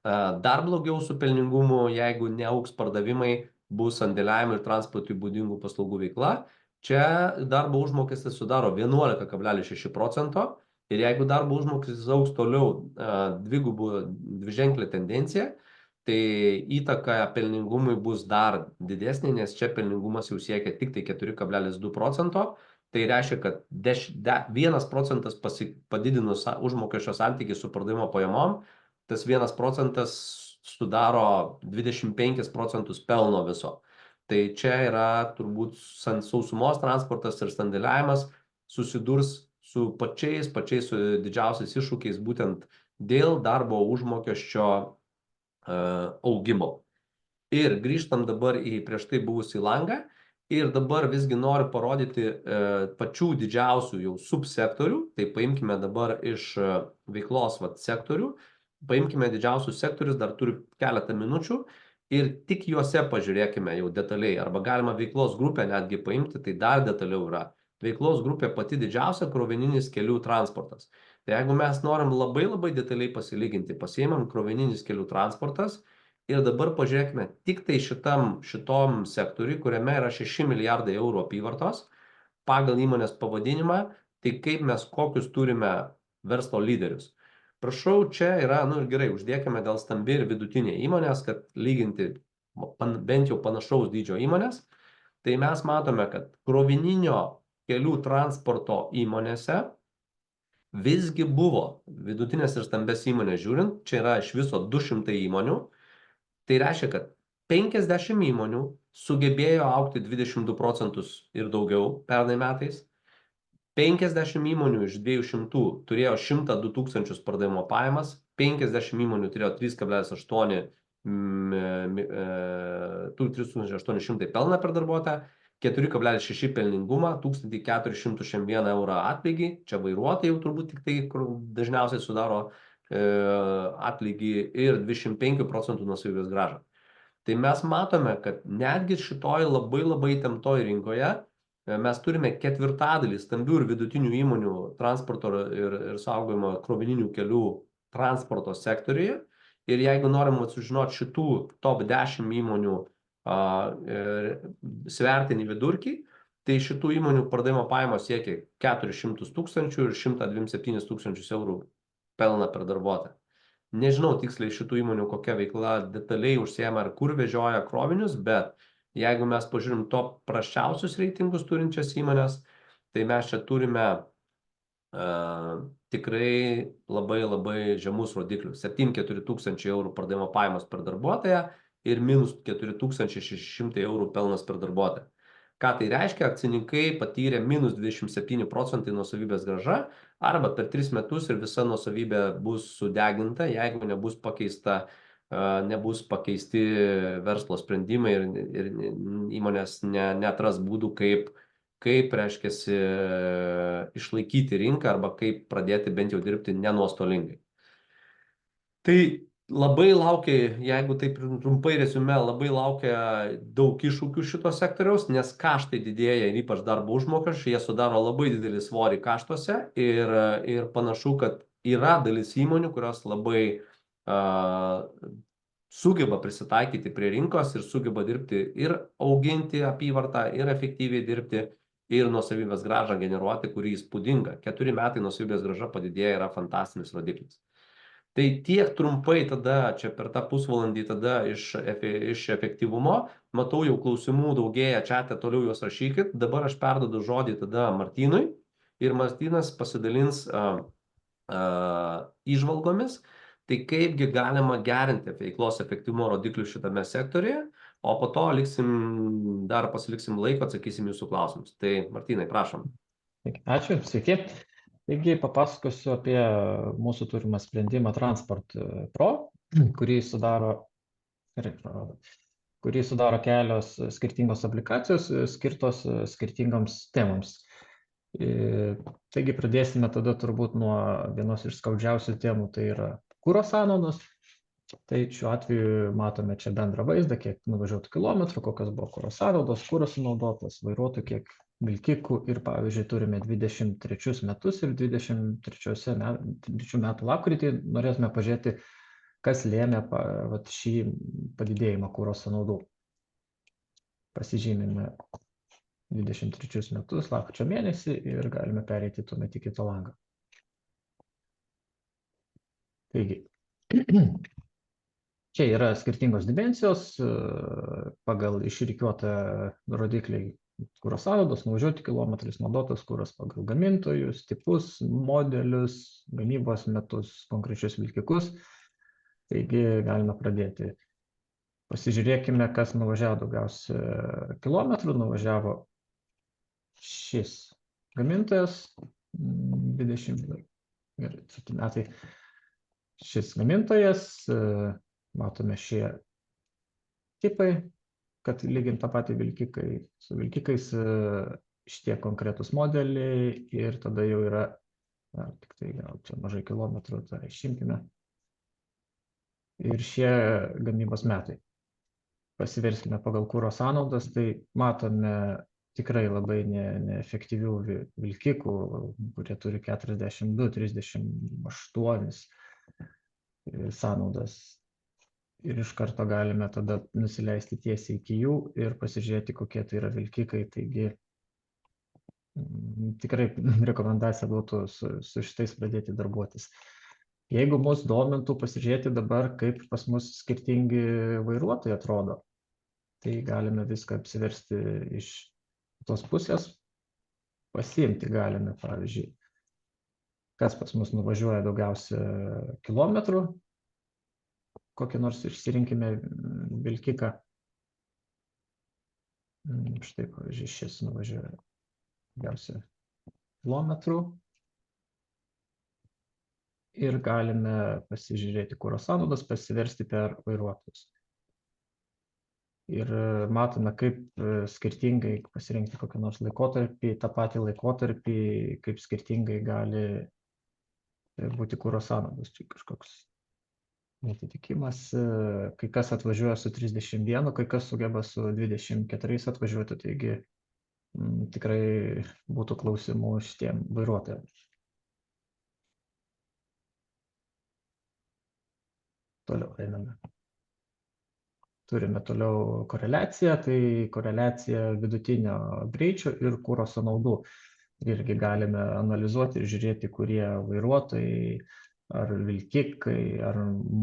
Dar blogiau su pelningumu, jeigu neaugs pardavimai, bus sandėliavimo ir transportui būdingų paslaugų veikla. Čia darbo užmokestis sudaro 11,6%, ir jeigu darbo užmokestis augs toliau dviženklė tendencija, tai įtaka pelningumui bus dar didesnė, nes čia pelningumas jau siekia tik tai 4,2%. Tai reiškia, kad 1% padidinus užmokesčio santykį su pardavimo pajamom, tas 1% sudaro 25% pelno viso. Tai čia yra turbūt sausumos transportas ir sandėliavimas susidurs su pačiais didžiausiais iššūkiais būtent dėl darbo užmokesčio augimo. Ir grįžtam dabar į prieš tai buvusį langą ir dabar visgi noriu parodyti pačių didžiausių jau subsektorių. Tai paimkime dabar iš veiklos sektorių, paimkime didžiausius sektorius, dar turiu keletą minučių ir tik juose pažiūrėkime jau detaliai, arba galima veiklos grupę netgi paimti, tai dar detaliau yra. Veiklos grupė pati didžiausia krovininis kelių transportas. Tai jeigu mes norim labai detaliai pasilyginti, pasiėmam krovininis kelių transportas ir dabar pažiūrėkime tik tai šitom sektoriui, kuriame yra 6 milijardai eurų apyvartos pagal įmonės pavadinimą, tai kaip mes kokius turime verslo lyderius. Prašau, čia yra, ir gerai, uždėkime dėl stambi ir vidutinė įmonės, kad lyginti bent jau panašaus dydžio įmonės. Tai mes matome, kad krovininio kelių transporto įmonėse visgi buvo vidutinės ir stambės įmonės žiūrint, čia yra iš viso 200 įmonių, tai reiškia, kad 50 įmonių sugebėjo augti 22% ir daugiau pernai metais, 50 įmonių iš 200 turėjo 102 tūkstančius pardavimo pajamas, 50 įmonių turėjo 3,800 pelną per darbuotoją, 4,6 pelningumą, 1401 eurą atlygį, čia vairuotojai jau turbūt tik tai, kur dažniausiai sudaro atlygį, ir 25% nuosavybės grąžą. Tai mes matome, kad netgi šitoj labai įtemptoj rinkoje mes turime ketvirtadalį stambių ir vidutinių įmonių transporto ir saugojimo krovininių kelių transporto sektoriuje, Ir jeigu norim sužinoti šitų top 10 įmonių svertinį vidurkį, tai šitų įmonių pardavimo pajamos siekia 400 tūkstančių ir 127 tūkstančius eurų pelną per darbuotoją. Nežinau tiksliai šitų įmonių, kokia veikla detaliai užsiema ar kur vežioja krovinius, bet jeigu mes pažiūrim top prasčiausius reitingus turinčias įmonės, tai mes čia turime tikrai labai žemus rodiklius. 7-4 tūkstančiai eurų pardavimo pajamos per darbuotoją ir minus 4600 eurų pelnas per darbuotoją. Ką tai reiškia? Akcininkai patyrė minus 27% nuosavybės grąža arba per 3 metus ir visa nuosavybė bus sudeginta, jeigu nebus pakeisti verslo sprendimai ir įmonės neatras būdų, kaip reiškiasi išlaikyti rinką arba kaip pradėti bent jau dirbti nenuostolingai. Tai labai laukia, jeigu taip trumpai reziume, labai laukia daug iššūkių šito sektoriaus, nes kaštai didėja ir ypač darbo užmokesčiai, jie sudaro labai didelį svorį kaštuose ir panašu, kad yra dalis įmonių, kurios labai sugeba prisitaikyti prie rinkos ir sugeba dirbti ir auginti apyvartą, ir efektyviai dirbti, ir nuosavybės grąžą generuoti, kuri įspūdinga. 4 metai nuosavybės grąža padidėja, yra fantastinis rodiklis. Tai tiek trumpai tada, čia per tą pusvalandį tada iš efektyvumo, matau jau klausimų daugėja čiate, toliau juos rašykit, dabar aš perdodu žodį tada Martynui ir Martynas pasidalins įžvalgomis, tai kaipgi galima gerinti veiklos efektyvumo rodiklius šitame sektoriuje, o po to pasiliksim laiko, atsakysim jūsų klausimus. Tai Martynai, prašom. Ačiū, sveiki. Taigi papasakosiu apie mūsų turimą sprendimą Transport Pro, kurį sudaro kelios skirtingos aplikacijos skirtos skirtingoms temams. Taigi pradėsime tada turbūt nuo vienos iš skaudžiausių temų, tai yra kuro sąnaudos. Tai šiuo atveju matome čia bendrą vaizdą, kiek nuvažiuotų kilometrų, kokios buvo kuro sąnaudos, kuras sunaudotas, vairuotojų, kiek vilkikų ir pavyzdžiui turime 23 metus ir 23 metų lapkritį norėtume pažiūrėti, kas lėmė šį padidėjimą kuro sąnaudų. Pasižymime 23 metus lapkričio mėnesį ir galime pereiti tuomet į kitą langą. Taigi, čia yra skirtingos dimensijos pagal išrikiuotą rodikliai kuro sąnaudos, nuvažiuoti kilometrais, naudotas kuras pagal gamintojus, tipus, modelius, gamybos metus, konkrečius vilkikus. Taigi galime pradėti. Pasižiūrėkime, kas nuvažiavo daugiausia kilometrų. Nuvažiavo šis gamintojas 27 metai. Šis gamintojas, matome šie tipai, kad lygint tą patį vilkikai su vilkikais šitie konkretus modeliai ir tada jau yra, tik tai gal čia mažai kilometrų, tai išimkime. Ir šie gamybos metai. Pasiverskime pagal kuro sąnaudas, tai matome tikrai labai neefektyvių vilkikų, kurie turi 42-38 sąnaudas. Ir iš karto galime tada nusileisti tiesiai iki jų ir pasižiūrėti, kokie tai yra vilkikai. Taigi tikrai rekomendacija būtų su šitais pradėti darbuotis. Jeigu mus domintų pasižiūrėti dabar, kaip pas mus skirtingi vairuotojai atrodo, tai galime viską apsiversti iš tos pusės, pasiimti galime, pavyzdžiui, kas pas mus nuvažiuoja daugiausia kilometrų, kokį nors išsirinkime vilkiką. Štai, pavyzdžiui, šis nuvažiuoja daugiausia kilometrų. Ir galime pasižiūrėti kuro sąnaudas, pasiversti per vairuotojus. Ir matome, kaip skirtingai pasirinkti kokį nors laikotarpį, tą patį laikotarpį, kaip skirtingai gali būti kuro sąnaudos. Čia kažkoks netitikimas. Kai kas atvažiuoja su 31, kai kas sugeba su 24 atvažiuoti, taigi tikrai būtų klausimų šitiem vairuotojams. Toliau einame. Turime toliau koreliaciją, tai koreliacija vidutinio greičio ir kuro sąnaudų. Irgi galime analizuoti ir žiūrėti, kurie vairuotojai ar vilkikai, ar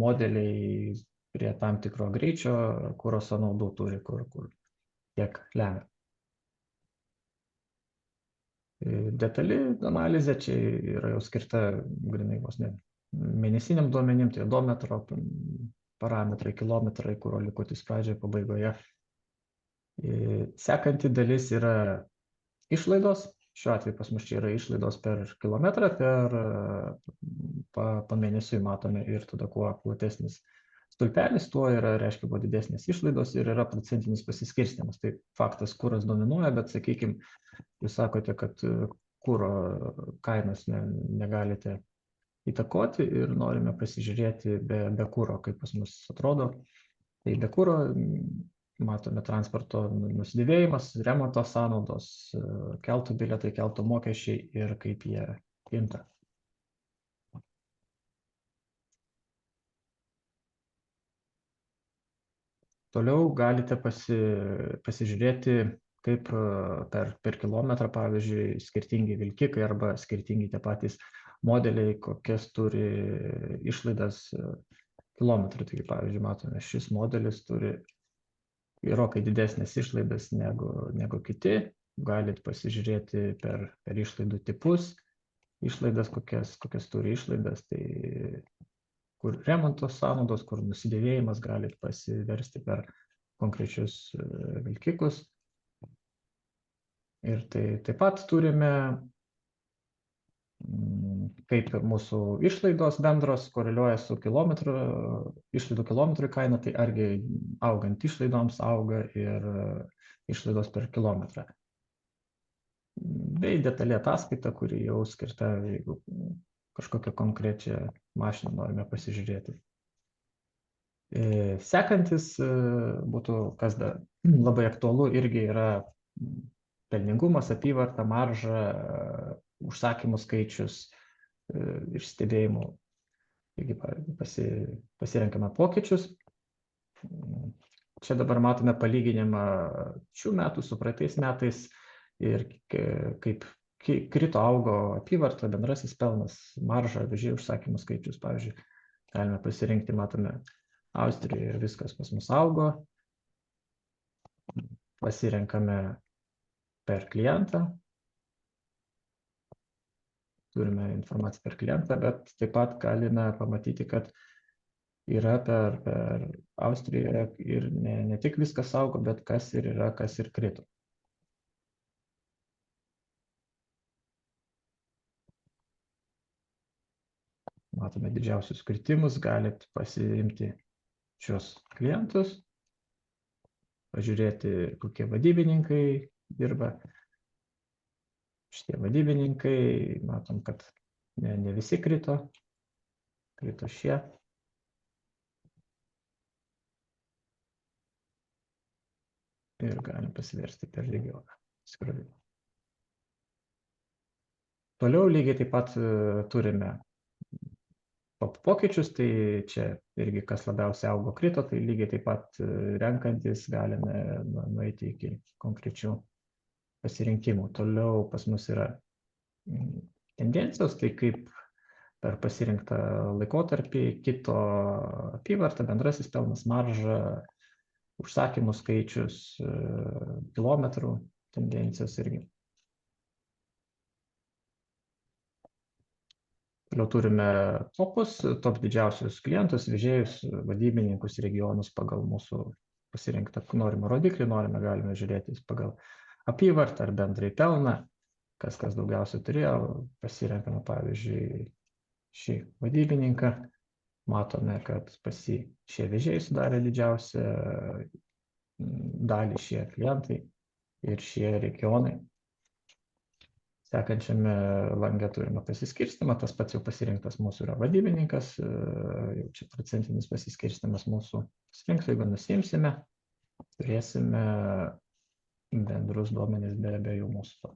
modeliai prie tam tikro greičio kuro sąnaudų turi, kur tiek lemia. Detali analizė čia yra jau skirta grinai vos ne mėnesiniam duomenim, tai odometro parametrai, kilometrai, kuro likutis pradžioje, pabaigoje. Sekanti dalis yra išlaidos. Šiuo atveju pas mus čia yra išlaidos per kilometrą, pamėnesiui matome ir tada kuo platesnis stulpelis, tuo yra, reiškia, buvo didesnės išlaidos ir yra procentinis pasiskirstimas. Tai faktas, kuras dominuoja, bet, sakykime, jūs sakote, kad kuro kainos negalite įtakoti ir norime pasižiūrėti be kuro, kaip pas mus atrodo. Tai be kuro matome transporto nusidėvėjimas, remonto sąnaudos, keltų bilietai, keltų mokesčiai ir kaip jie kinta. Toliau galite pasižiūrėti, kaip per kilometrą, pavyzdžiui, skirtingi vilkikai arba skirtingi tie patys modeliai, kokias turi išlaidas kilometrų. Taigi, pavyzdžiui, matome, šis modelis turi gerokai didesnės išlaidas negu kiti. Galit pasižiūrėti per išlaidų tipus, išlaidas, kokias turi išlaidas, tai kur remonto sąnaudos, kur nusidėvėjimas, galit pasiversti per konkrečius vilkikus. Ir tai taip pat turime, kaip mūsų išlaidos bendros koreliuoja su išlaidų kilometrų kaina, tai argi augant išlaidoms auga ir išlaidos per kilometrą. Bei detali ataskaita, kuri jau skirta, jeigu kažkokią konkrečią mašiną norime pasižiūrėti. Sekantis būtų, kas dar labai aktualu, irgi yra pelningumas, apyvarta, marža, užsakymų skaičius ir stebėjimų. Taigi pasirenkame pokyčius. Čia dabar matome palyginimą šių metų su praeitais metais ir kaip krito augo apyvarta, bendrasis pelnas, marža, vežėjų užsakymų skaičius. Pavyzdžiui, galime pasirinkti, matome, Austrijoje viskas pas mus augo. Pasirenkame per klientą. Turime informaciją per klientą, bet taip pat galime pamatyti, kad yra per Austrijoje ir ne tik viskas augo, bet kas ir yra, kas ir krito. Matome didžiausius kritimus, galit pasiimti šios klientus, pažiūrėti, kokie vadybininkai dirba. Šitie vadybininkai, matom, kad ne visi krito šie. Ir galim pasiversti per regioną. Toliau lygiai taip pat turime pokyčius, tai čia irgi kas labiausiai augo krito, tai lygiai taip pat renkantis galime nueiti iki konkrečių pasirinkimų. Toliau pas mus yra tendencijos, tai kaip per pasirinktą laikotarpį kito apyvarta, bendrasis pelnas, marža, užsakymų skaičius, kilometrų tendencijos irgi. Toliau turime top didžiausius klientus, vežėjus, vadybininkus, regionus pagal mūsų pasirinktą norimą rodiklį, galime žiūrėti pagal apyvartą ar bendrai pelną, kas daugiausiai turėjo, pasirenkame, pavyzdžiui, šį vadybininką, matome, kad šie vežėjai sudarė didžiausią dalį, šie klientai ir šie regionai. Sekančiame lange turime pasiskirstimą, tas pats jau pasirinktas mūsų yra vadybininkas, jau čia procentinis pasiskirstimas mūsų pasirinktas, jeigu nusimsime, turėsime bendrus duomenis be abiejų mūsų.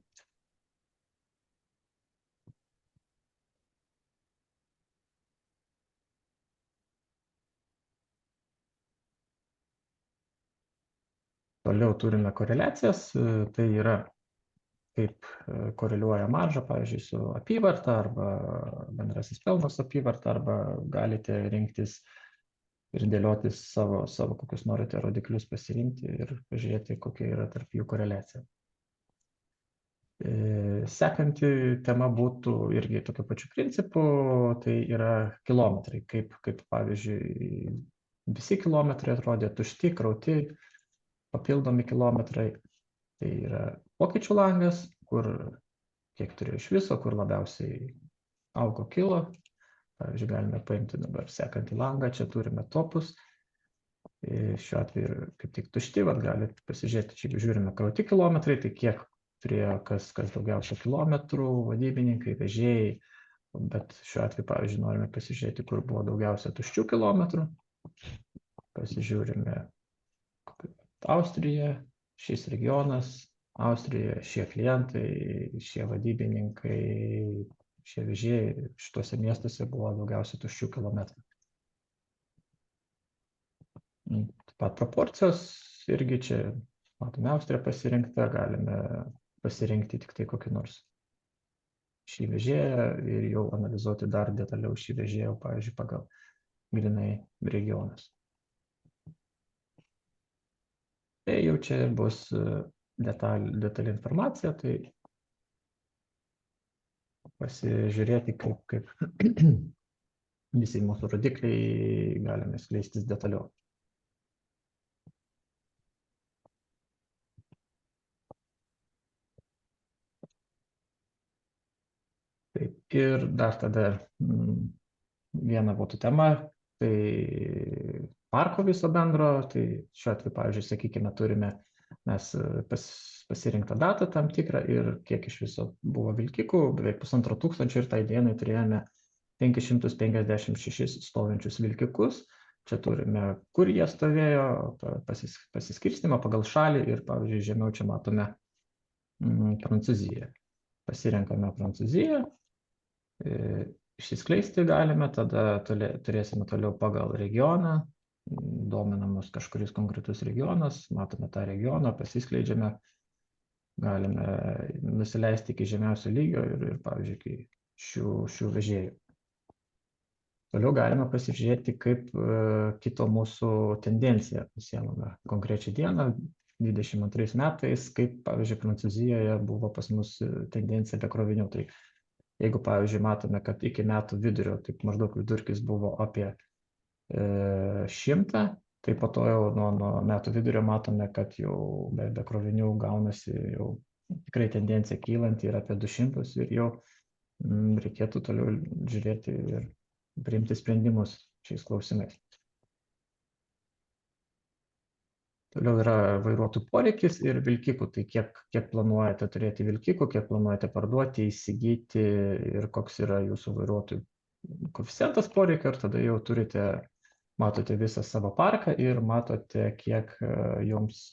Toliau turime koreliacijas, tai yra kaip koreliuoja marža, pavyzdžiui, su apyvarta arba bendrasis pelnas apyvarta, arba galite rinktis ir dėliotis savo kokius norite rodiklius pasirinkti ir pažiūrėti, kokia yra tarp jų koreliacija. Sekanti tema būtų irgi tokiu pačiu principu, tai yra kilometrai, kaip pavyzdžiui, visi kilometrai atrodė tušti, krauti, papildomi kilometrai. Tai yra pokyčių langas, kur kiek turiu iš viso, kur labiausiai augo kilo. Pavyzdžiui, galime paimti dabar sekantį langą, čia turime topus. Šiuo atveju kaip tik tušti, galite pasižiūrėti, čia žiūrime krauti kilometrai, tai kiek turėjo kas daugiausia kilometrų, vadybininkai, vežėjai, bet šiuo atveju, pavyzdžiui, norime pasižiūrėti, kur buvo daugiausia tuščių kilometrų. Pasižiūrime Austrija, šis regionas, Austrijoje šie klientai, šie vadybininkai, šie vežėjai, šituose miestuose buvo daugiausia tuščių kilometrų. Taip pat proporcijos irgi čia, matome, Austrija pasirinkta, galime pasirinkti tik tai kokį nors šį vežėją ir jau analizuoti dar detaliau šį vežėją, pavyzdžiui, pagal grinai regionus. Tai jau čia bus detali informacija, tai pasižiūrėti, kaip visi mūsų rodikliai galime skleistis detaliau. Taip, ir dar tada viena būtų tema, tai parko viso bendro, tai šiuo atveju, pavyzdžiui, sakykime, turime mes pasirinktą datą tam tikrą ir kiek iš viso buvo vilkikų, beveik 1500 ir tai dienai turėjome 556 stovinčius vilkikus. Čia turime, kur jie stovėjo, pasiskirstimą pagal šalį ir, pavyzdžiui, žemiau čia matome Prancūziją. Pasirenkame Prancūziją, išsiskleisti galime, tada turėsime toliau pagal regioną, dominamus kažkuris konkretus regionas, matome tą regioną, pasiskleidžiame, galime nusileisti iki žemiausio lygio ir pavyzdžiui, iki šių vežėjų. Toliau galime pasižiūrėti, kaip kito mūsų tendencija, pasiėmame konkrečią dieną, 22 metais, kaip, pavyzdžiui, Prancūzijoje buvo pas mus tendencija be krovinių. Tai jeigu, pavyzdžiui, matome, kad iki metų vidurio, taip maždaug vidurkis buvo apie 100, tai po to jau nuo metų vidurio matome, kad jau be krovinių gaunasi jau tikrai tendencija kylanti ir apie 200 ir jau reikėtų toliau žiūrėti ir priimti sprendimus šiais klausimais. Toliau yra vairuotojų poreikis ir vilkikų, tai kiek planuojate turėti vilkikų, kiek planuojate parduoti, įsigyti ir koks yra jūsų vairuotojų koeficientas poreikio, ir tada jau matote visą savo parką ir matote, kiek jums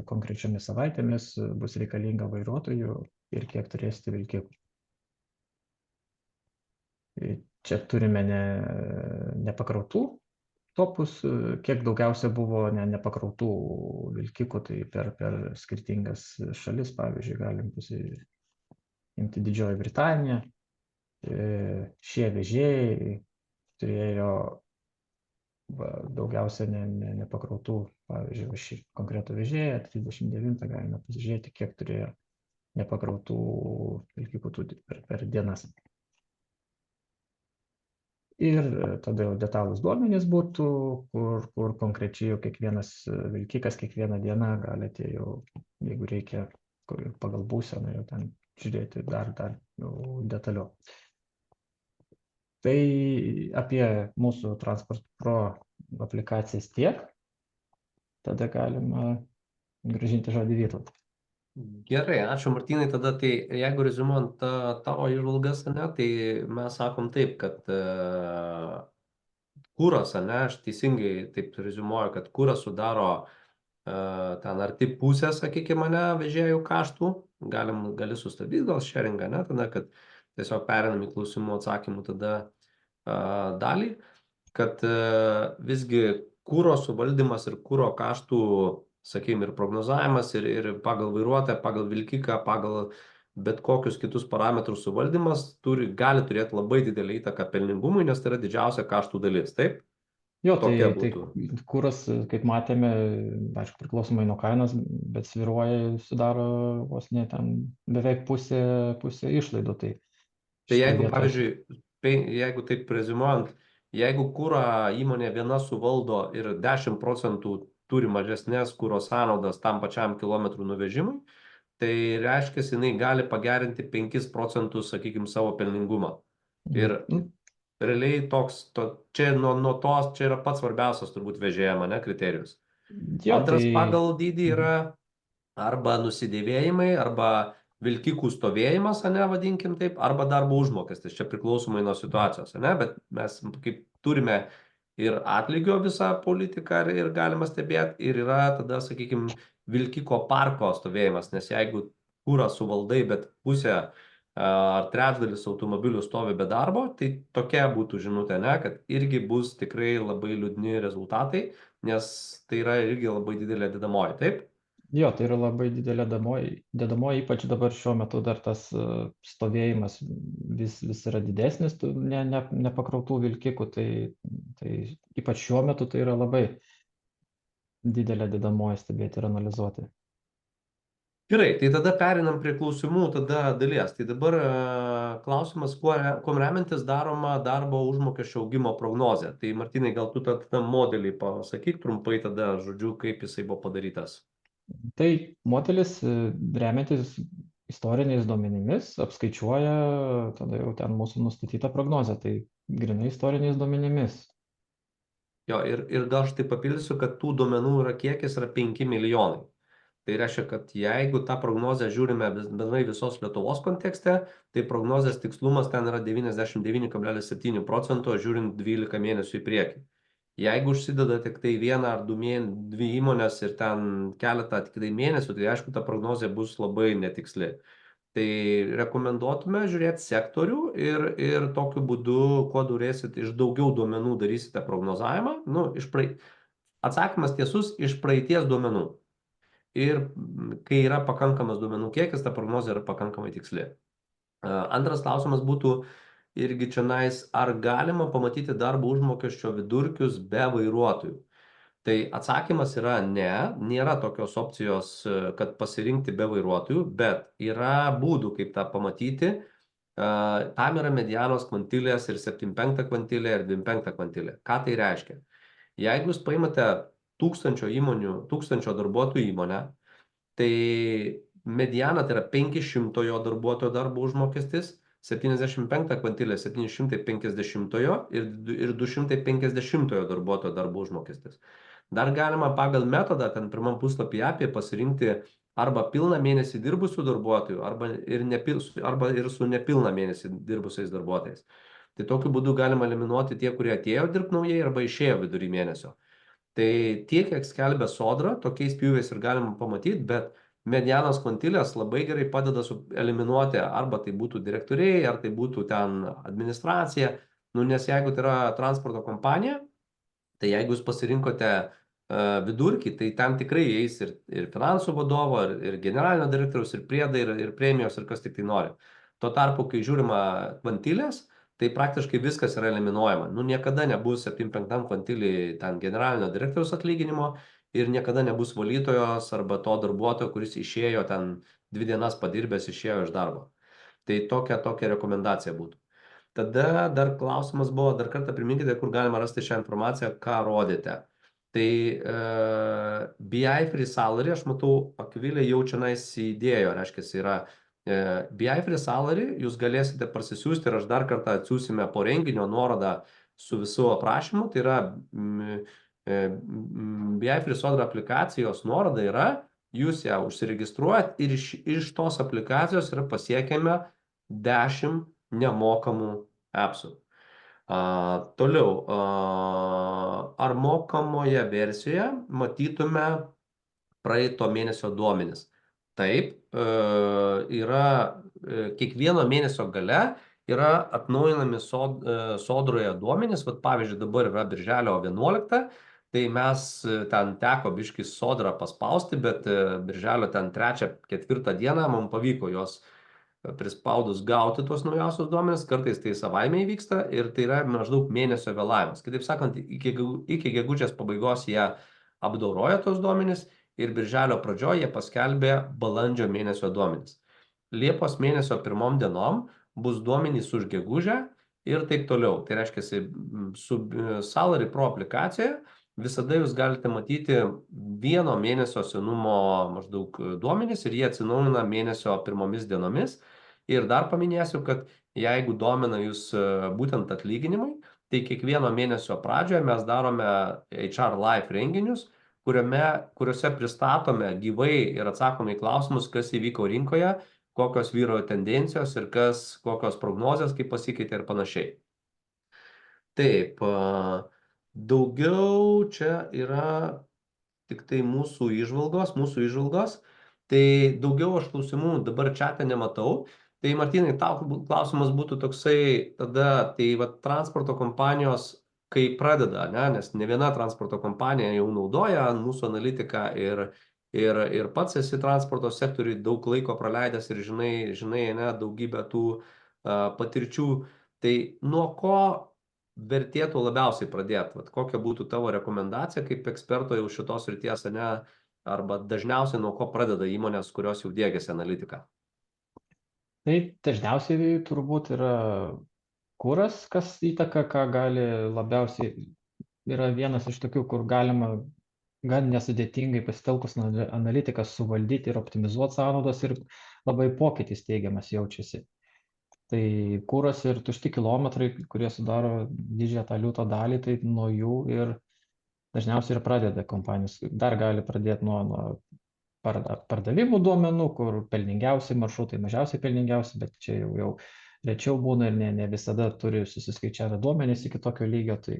konkrečiomis savaitėmis bus reikalinga vairuotojų ir kiek turėsite vilkikų. Čia turime nepakrautų topus, kiek daugiausia buvo nepakrautų vilkikų, tai per skirtingas šalis, pavyzdžiui, galim imti Didžioji Britanija. Šie vežėjai turėjo daugiausia nepakrautų, pavyzdžiui, šį konkretų vežėją, 39 galime pasižiūrėti, kiek turėjo nepakrautų vilkikų per dienas. Ir tada jau detalūs duomenys būtų, kur konkrečiai jau kiekvienas vilkikas, kiekvieną dieną galite jau, jeigu reikia, pagal būseną jau ten žiūrėti dar detaliau. Tai apie mūsų Transport Pro aplikacijas tiek. Tada galima grąžinti žodį Vytautui. Gerai, ačiū Martynai. Tada tai jeigu rezumuojant tavo įžvalgas, tai mes sakom taip, kad kuras, aš teisingai taip rezumuoju, kad kuras sudaro ten arti pusės, sakykime, vežėjų kaštų, gali sustabdyti gal sharingą, tada, kad tiesiog perinam į klausimų atsakymų tada dalį, kad visgi kuro suvaldymas ir kuro kaštų sakykime, ir prognozavimas, ir pagal vairuotoją, pagal vilkiką, pagal bet kokius kitus parametrus suvaldymas gali turėti labai didelį įtaką pelningumui, nes tai yra didžiausia kaštų dalis. Taip, Jo, tokia tai būtų. kuras, kaip matėme, aišku, priklausomai nuo kainos, bet sviruoja, sudaro vos ne ten beveik pusė išlaidų. Tai Tai šitoje jeigu, vietoje, pavyzdžiui, jeigu taip prezimuojant, jeigu kūrą įmonė viena suvaldo ir 10% turi mažesnės kūro sąnaudas tam pačiam kilometrų nuvežimui, tai reiškia, jinai gali pagerinti 5%, sakykime, savo pelningumą. Ir nu, realiai čia nuo tos, čia yra pats svarbiausias turbūt vežėjama, ne, kriterijus. jo, Antras pagal dydį yra arba nusidėvėjimai, arba vilkikų stovėjimas, ane, vadinkim taip, arba darbo užmokestis, čia priklausomai nuo situacijos, ane, bet mes kaip turime ir atlygio visą politiką ir galima stebėti, ir yra tada, sakykime, vilkiko parko stovėjimas, nes jeigu kūrą suvaldai, bet pusė ar trečdalis automobilių stovi be darbo, tai tokia būtų žinutė, ne, kad irgi bus tikrai labai liūdni rezultatai, nes tai yra irgi labai didelė dedamoji, taip? Jo, tai yra labai didelė dedamoji, ypač dabar šiuo metu dar tas stovėjimas vis yra didesnis, tų nepakrautų vilkikų, tai ypač šiuo metu tai yra labai didelė dedamoji stebėti ir analizuoti. Gerai, tai tada perinam prie klausimų tada dalies. Tai dabar klausimas, kuom remiantis daroma darbo užmokesčio augimo prognozė. Tai Martynai, gal tu tą modelį pasakyk trumpai tada, žodžiu, kaip jisai buvo padarytas. Tai modelis remiantis istoriniais duomenimis apskaičiuoja tada jau ten mūsų nustatytą prognozę, tai grinai istoriniais duomenimis. Jo, ir gal aš tai papildysiu, kad tų duomenų yra kiekis yra 5 milijonai. Tai reiškia, kad jeigu tą prognozę žiūrime bendrai visos Lietuvos kontekste, tai prognozės tikslumas ten yra 99,7%, žiūrint 12 mėnesių į priekį. Jeigu užsideda tik tai vieną ar dvi įmonės ir ten keletą tik tai mėnesių, tai aišku, ta prognozė bus labai netiksli. Tai rekomenduotume žiūrėti sektorių ir tokiu būdu, kuo turėsit iš daugiau duomenų darysite prognozavimą. Nu, atsakymas tiesus iš praeities duomenų. Ir kai yra pakankamas duomenų kiekis, ta prognozė yra pakankamai tiksli. Antras klausimas būtų irgi čionais, ar galima pamatyti darbo užmokesčio vidurkius be vairuotojų? Tai atsakymas yra ne, nėra tokios opcijos, kad pasirinkti be vairuotojų, bet yra būdų, kaip tą pamatyti. Tam yra medianos kvantilės ir 7,5 kvantilė ir 2,5 kvantilė. Ką tai reiškia? Jeigu jūs paimate 1000 darbuotojų įmonę, tai mediana tai yra 500 darbuotojo darbo užmokestis, 75 kvantilė 750 ir 250 darbuotojo darbo užmokestis. Dar galima pagal metodą, ten pirmam puslapį apie pasirinkti arba pilną mėnesį dirbusių darbuotojų, arba ir su nepilną mėnesį dirbusiais darbuotojais. Tai tokiu būdu galima eliminuoti tie, kurie atėjo dirbti naujai arba išėjo vidury mėnesio. Tai tiek, kiek skelbia Sodra, tokiais pjūviais ir galima pamatyti, bet medianos kvantilės labai gerai padeda eliminuoti, arba tai būtų direktoriai, ar tai būtų ten administracija. Nu, nes jeigu tai yra transporto kompanija, tai jeigu jūs pasirinkote vidurkį, tai ten tikrai eis ir finansų vadovo, ir generalinio direktoriaus, ir priedai, ir premijos, ir kas tik tai nori. Tuo tarpu, kai žiūrima kvantilės, tai praktiškai viskas yra eliminuojama. Nu, niekada nebus 7,5 kvantilį ten generalinio direktoriaus atlyginimo ir niekada nebus valytojos arba to darbuotojo, kuris išėjo ten 2 dienas padirbęs, išėjo iš darbo. Tai tokia rekomendacija būtų. Tada dar klausimas buvo, dar kartą priminkite, kur galima rasti šią informaciją, ką rodėte. Tai BI Free Salary, aš matau, Akvilė jau čia įdėjo, reiškia, yra BI Free Salary, jūs galėsite parsisiųsti ir aš dar kartą atsiūsime po renginio nuorodą su visų aprašymu, tai yra BI Free Sodra aplikacijos nuoroda yra, jūs ją užsiregistruojat ir iš tos aplikacijos yra pasiekiame 10 nemokamų appsų. Toliau, ar mokamoje versijoje matytume praeito mėnesio duomenis? Taip, yra kiekvieno mėnesio gale yra atnaujinami Sodroje duomenys, vat pavyzdžiui dabar yra birželio 11, tai mes ten teko biškį sodrą paspausti, bet birželio ten 3-4 dieną mums pavyko jos prispaudus gauti tuos naujausius duomenis, kartais tai savaime įvyksta ir tai yra maždaug mėnesio vėlavimas. Kitaip sakant, iki gegužės pabaigos jie apdoroja tuos duomenis ir birželio pradžioje jie paskelbė balandžio mėnesio duomenis. Liepos mėnesio pirmom dienom bus duomenys už gegužę ir taip toliau. Tai reiškia, su Salary Pro aplikacijoje visada jūs galite matyti vieno mėnesio senumo maždaug duomenys ir jie atsinaujina mėnesio pirmomis dienomis. Ir dar paminėsiu, kad jeigu domina jūs būtent atlyginimai, tai kiekvieno mėnesio pradžioje mes darome HR Live renginius, kuriuose pristatome gyvai ir atsakome į klausimus, kas įvyko rinkoje, kokios vyrojo tendencijos ir kokios prognozės, kaip pasikeitė ir panašiai. Taip, daugiau čia yra tik tai mūsų įžvalgos, tai daugiau aš klausimų dabar čiate nematau. Tai Martynai, tau klausimas būtų toksai, tada, tai va, transporto kompanijos, kai pradeda, nes ne viena transporto kompanija jau naudoja mūsų analitiką ir pats esi transporto sektoriui daug laiko praleidęs ir žinai daugybę tų patirčių. Tai nuo ko vertėtų labiausiai pradėti? Vat, kokia būtų tavo rekomendacija kaip eksperto jau šitos srities, arba dažniausiai nuo ko pradeda įmonės, kurios jau diegiasi analitiką? Tai dažniausiai turbūt yra kuras, kas įtaka, ką gali labiausiai, yra vienas iš tokių, kur galima gan nesudėtingai pasitelkus analitiką suvaldyti ir optimizuoti sąnaudas ir labai pokytis teigiamas jaučiasi. Tai kuras ir tušti kilometrai, kurie sudaro didžiąją tą liūto dalį, tai nuo jų ir dažniausiai ir pradeda kompanijos. Dar gali pradėti nuo pardavimų duomenų, kur pelningiausi maršrutai, mažiausiai pelningiausi, bet čia jau rečiau būna ir ne visada turi susiskaičiavę duomenys iki tokio lygio. Tai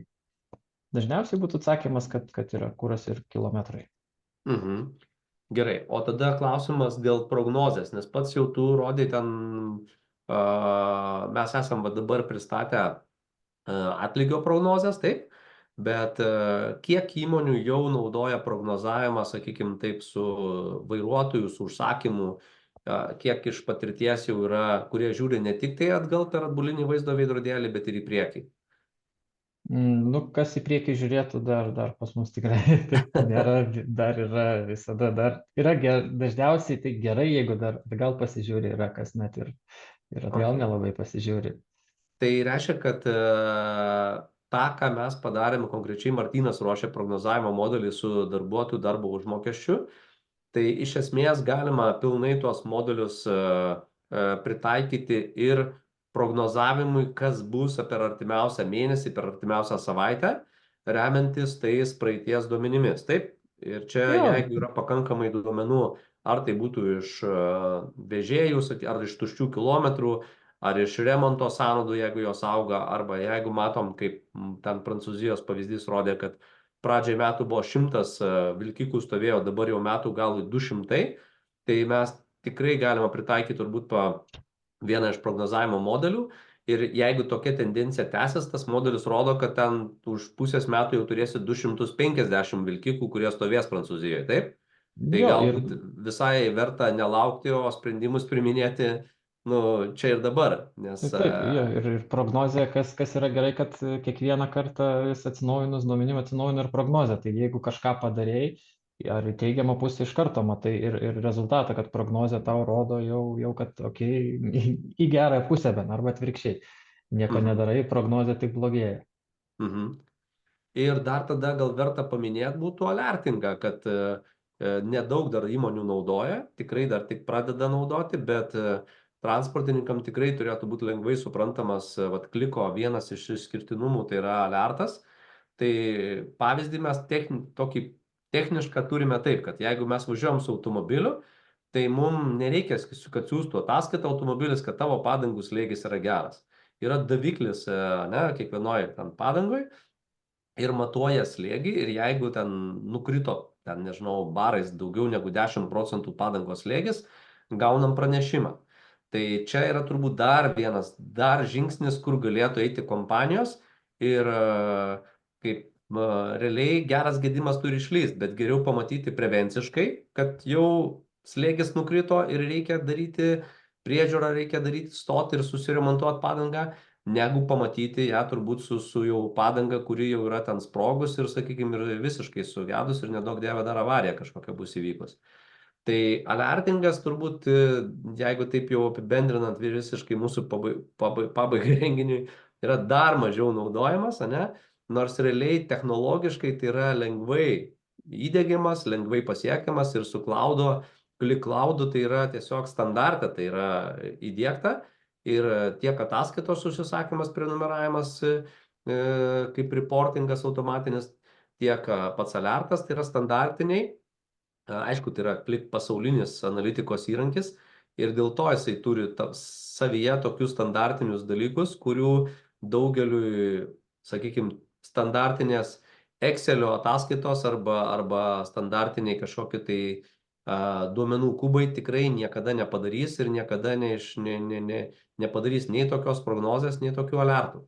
dažniausiai būtų atsakymas, kad yra kuras ir kilometrai. Gerai, o tada klausimas dėl prognozės, nes pats jau tu rodai ten, mes esam dabar pristatę atlygio prognozės, taip, bet kiek įmonių jau naudoja prognozavimą, sakykime taip, su vairuotojų, su užsakymu, kiek iš patirties jau yra, kurie žiūri ne tik tai atgal per atbulinį vaizdo veidrodėlį, bet ir į priekį? Kas į priekį žiūrėtų, dar pas mus tikrai taip nėra, dar yra visada, dažniausiai tai gerai, jeigu dar atgal pasižiūri, yra kas net ir atgal nelabai pasižiūri. Tai reiškia, kad tą, ką mes padarėme, konkrečiai Martynas ruošė prognozavimo modelį su darbuotojų darbo užmokesčiu, tai iš esmės galima pilnai tuos modelius pritaikyti ir prognozavimui, kas bus per artimiausią mėnesį, per artimiausią savaitę, remiantis tais praeities duomenimis. Taip? Ir čia, jeigu yra pakankamai duomenų, ar tai būtų iš vežėjų, ar iš tuščių kilometrų, ar iš remonto sąnaudų, jeigu jos auga, arba jeigu matom, kaip ten Prancūzijos pavyzdys rodė, kad pradžiai metų buvo 100 vilkikų stovėjo, dabar jau metų gal 200, tai mes tikrai galima pritaikyti turbūt vieną iš prognozavimo modelių ir jeigu tokia tendencija tęsis, tas modelis rodo, kad ten už pusės metų jau turėsi 250 vilkikų, kurie stovės Prancūzijoje, taip? Tai galbūt visai verta nelaukti, o sprendimus priminėti čia ir dabar. Taip, ir prognozė, kas yra gerai, kad kiekvieną kartą vis atsinaujinus duomenim atsinaujina ir prognozė. Tai jeigu kažką padarėjai, ar į teigiamą pusę iš karto matai ir rezultatą, kad prognozė tau rodo jau kad į gerą pusę bent, arba atvirkščiai. Nieko nedarai, prognozė tik blogėja. Ir dar tada gal verta paminėti būtų alertingą, kad nedaug dar įmonių naudoja, tikrai dar tik pradeda naudoti, bet transportininkam tikrai turėtų būti lengvai suprantamas kliko vienas iš išskirtinumų, tai yra alertas. Tai pavyzdį mes tokį technišką turime taip, kad jeigu mes važiuojam su automobiliu, tai mums nereikia, kad siūstų ataskaitą automobilis, kad tavo padangų slėgis yra geras. Yra daviklis kiekvienoje padangoj ir matuoja slėgį ir jeigu ten nukrito, barais daugiau negu 10% padangos slėgis, gaunam pranešimą. Tai čia yra turbūt dar žingsnis, kur galėtų eiti kompanijos ir kaip realiai geras gedimas turi išlyst, bet geriau pamatyti prevenciškai, kad jau slėgis nukrito ir reikia daryti priežiūrą, reikia daryti stoti ir susiremontuoti padangą, negu pamatyti ją turbūt su jau padanga, kuri jau yra ten sprogus ir, sakykime, ir visiškai sugedus ir nedaug dievė dar avarija kažkokia bus įvykus. Tai alertingas turbūt, jeigu taip jau apibendrinant visiškai mūsų pabaigai renginiui, yra dar mažiau naudojamas, ane? Nors realiai technologiškai tai yra lengvai įdiegiamas, lengvai pasiekiamas ir su cloudu, ClickCloud tai yra tiesiog standartą, tai yra įdiegta ir tiek ataskaitos užsisakymas, prenumeravimas, kaip reportingas automatinis, tiek pats alertas, tai yra standartiniai. Aišku, tai yra pasaulinis analitikos įrankis ir dėl to jisai turi savyje tokius standartinius dalykus, kurių daugeliui, sakykime, standartinės Excelio ataskaitos arba standartiniai kažkokie tai duomenų kubai tikrai niekada nepadarys ir niekada nepadarys nei tokios prognozės, nei tokių alertų.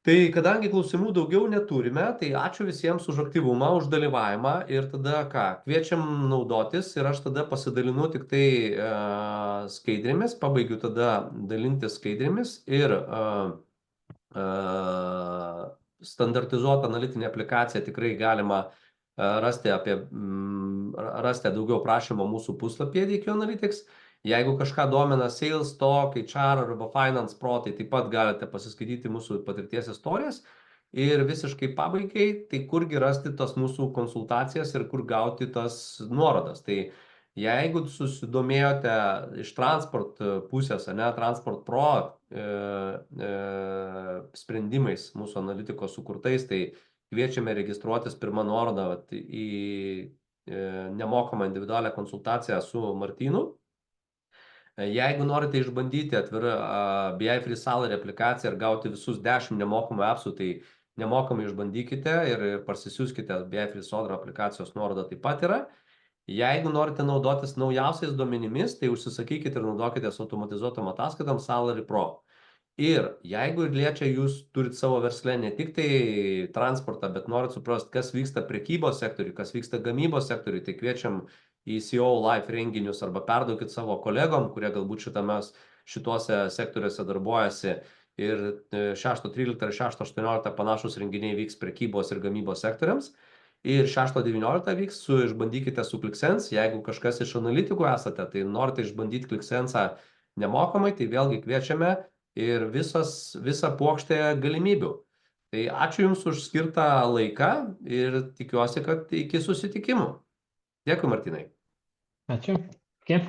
Tai kadangi klausimų daugiau neturime, tai ačiū visiems už aktyvumą, už dalyvavimą ir tada ką, kviečiam naudotis ir aš tada pasidalinu tik tai skaidrėmis, pabaigiu tada dalinti skaidrėmis ir standartizuotą analitinę aplikaciją tikrai galima rasti daugiau prašymo mūsų puslapyje DQ Analytics. Jeigu kažką domina Sales, Talk, HR arba Finance Pro, tai taip pat galite pasiskaityti mūsų patirties istorijas. Ir visiškai pabaigai, tai kurgi rasti tas mūsų konsultacijas ir kur gauti tas nuorodas. Tai jeigu susidomėjote iš transport pusės, ne, Transport Pro sprendimais mūsų analitikos sukurtais, tai kviečiame registruotis pirmą nuorodą į nemokamą individualią konsultaciją su Martynu. Jeigu norite išbandyti atvirą BI Free Salary aplikaciją ir gauti visus 10 nemokamų appsų, tai nemokamai išbandykite ir parsisiųskite BI Free Sodra aplikacijos nuorodą taip pat yra. Jeigu norite naudotis naujausiais duomenimis, tai užsisakykite ir naudokitės automatizuotom ataskaitom Salary Pro. Ir jeigu ir liečia jūs turit savo versle ne tik tai transportą, bet norit suprasti, kas vyksta prekybos sektoriui, kas vyksta gamybos sektoriui, tai kviečiam į CEO Live renginius arba perduokit savo kolegom, kurie galbūt šituose sektoriuose darbuojasi. Ir 6.13 ir 6.18 panašus renginiai vyks prekybos ir gamybos sektoriams. Ir 6.19 vyks išbandykite su ClickSense. Jeigu kažkas iš analitikų esate, tai norite išbandyti ClickSense nemokamai, tai vėlgi kviečiame ir visa puokštė galimybių. Tai ačiū Jums už skirtą laiką ir tikiuosi, kad iki susitikimų. Dėkui, Martynai. Ačiū. Iki.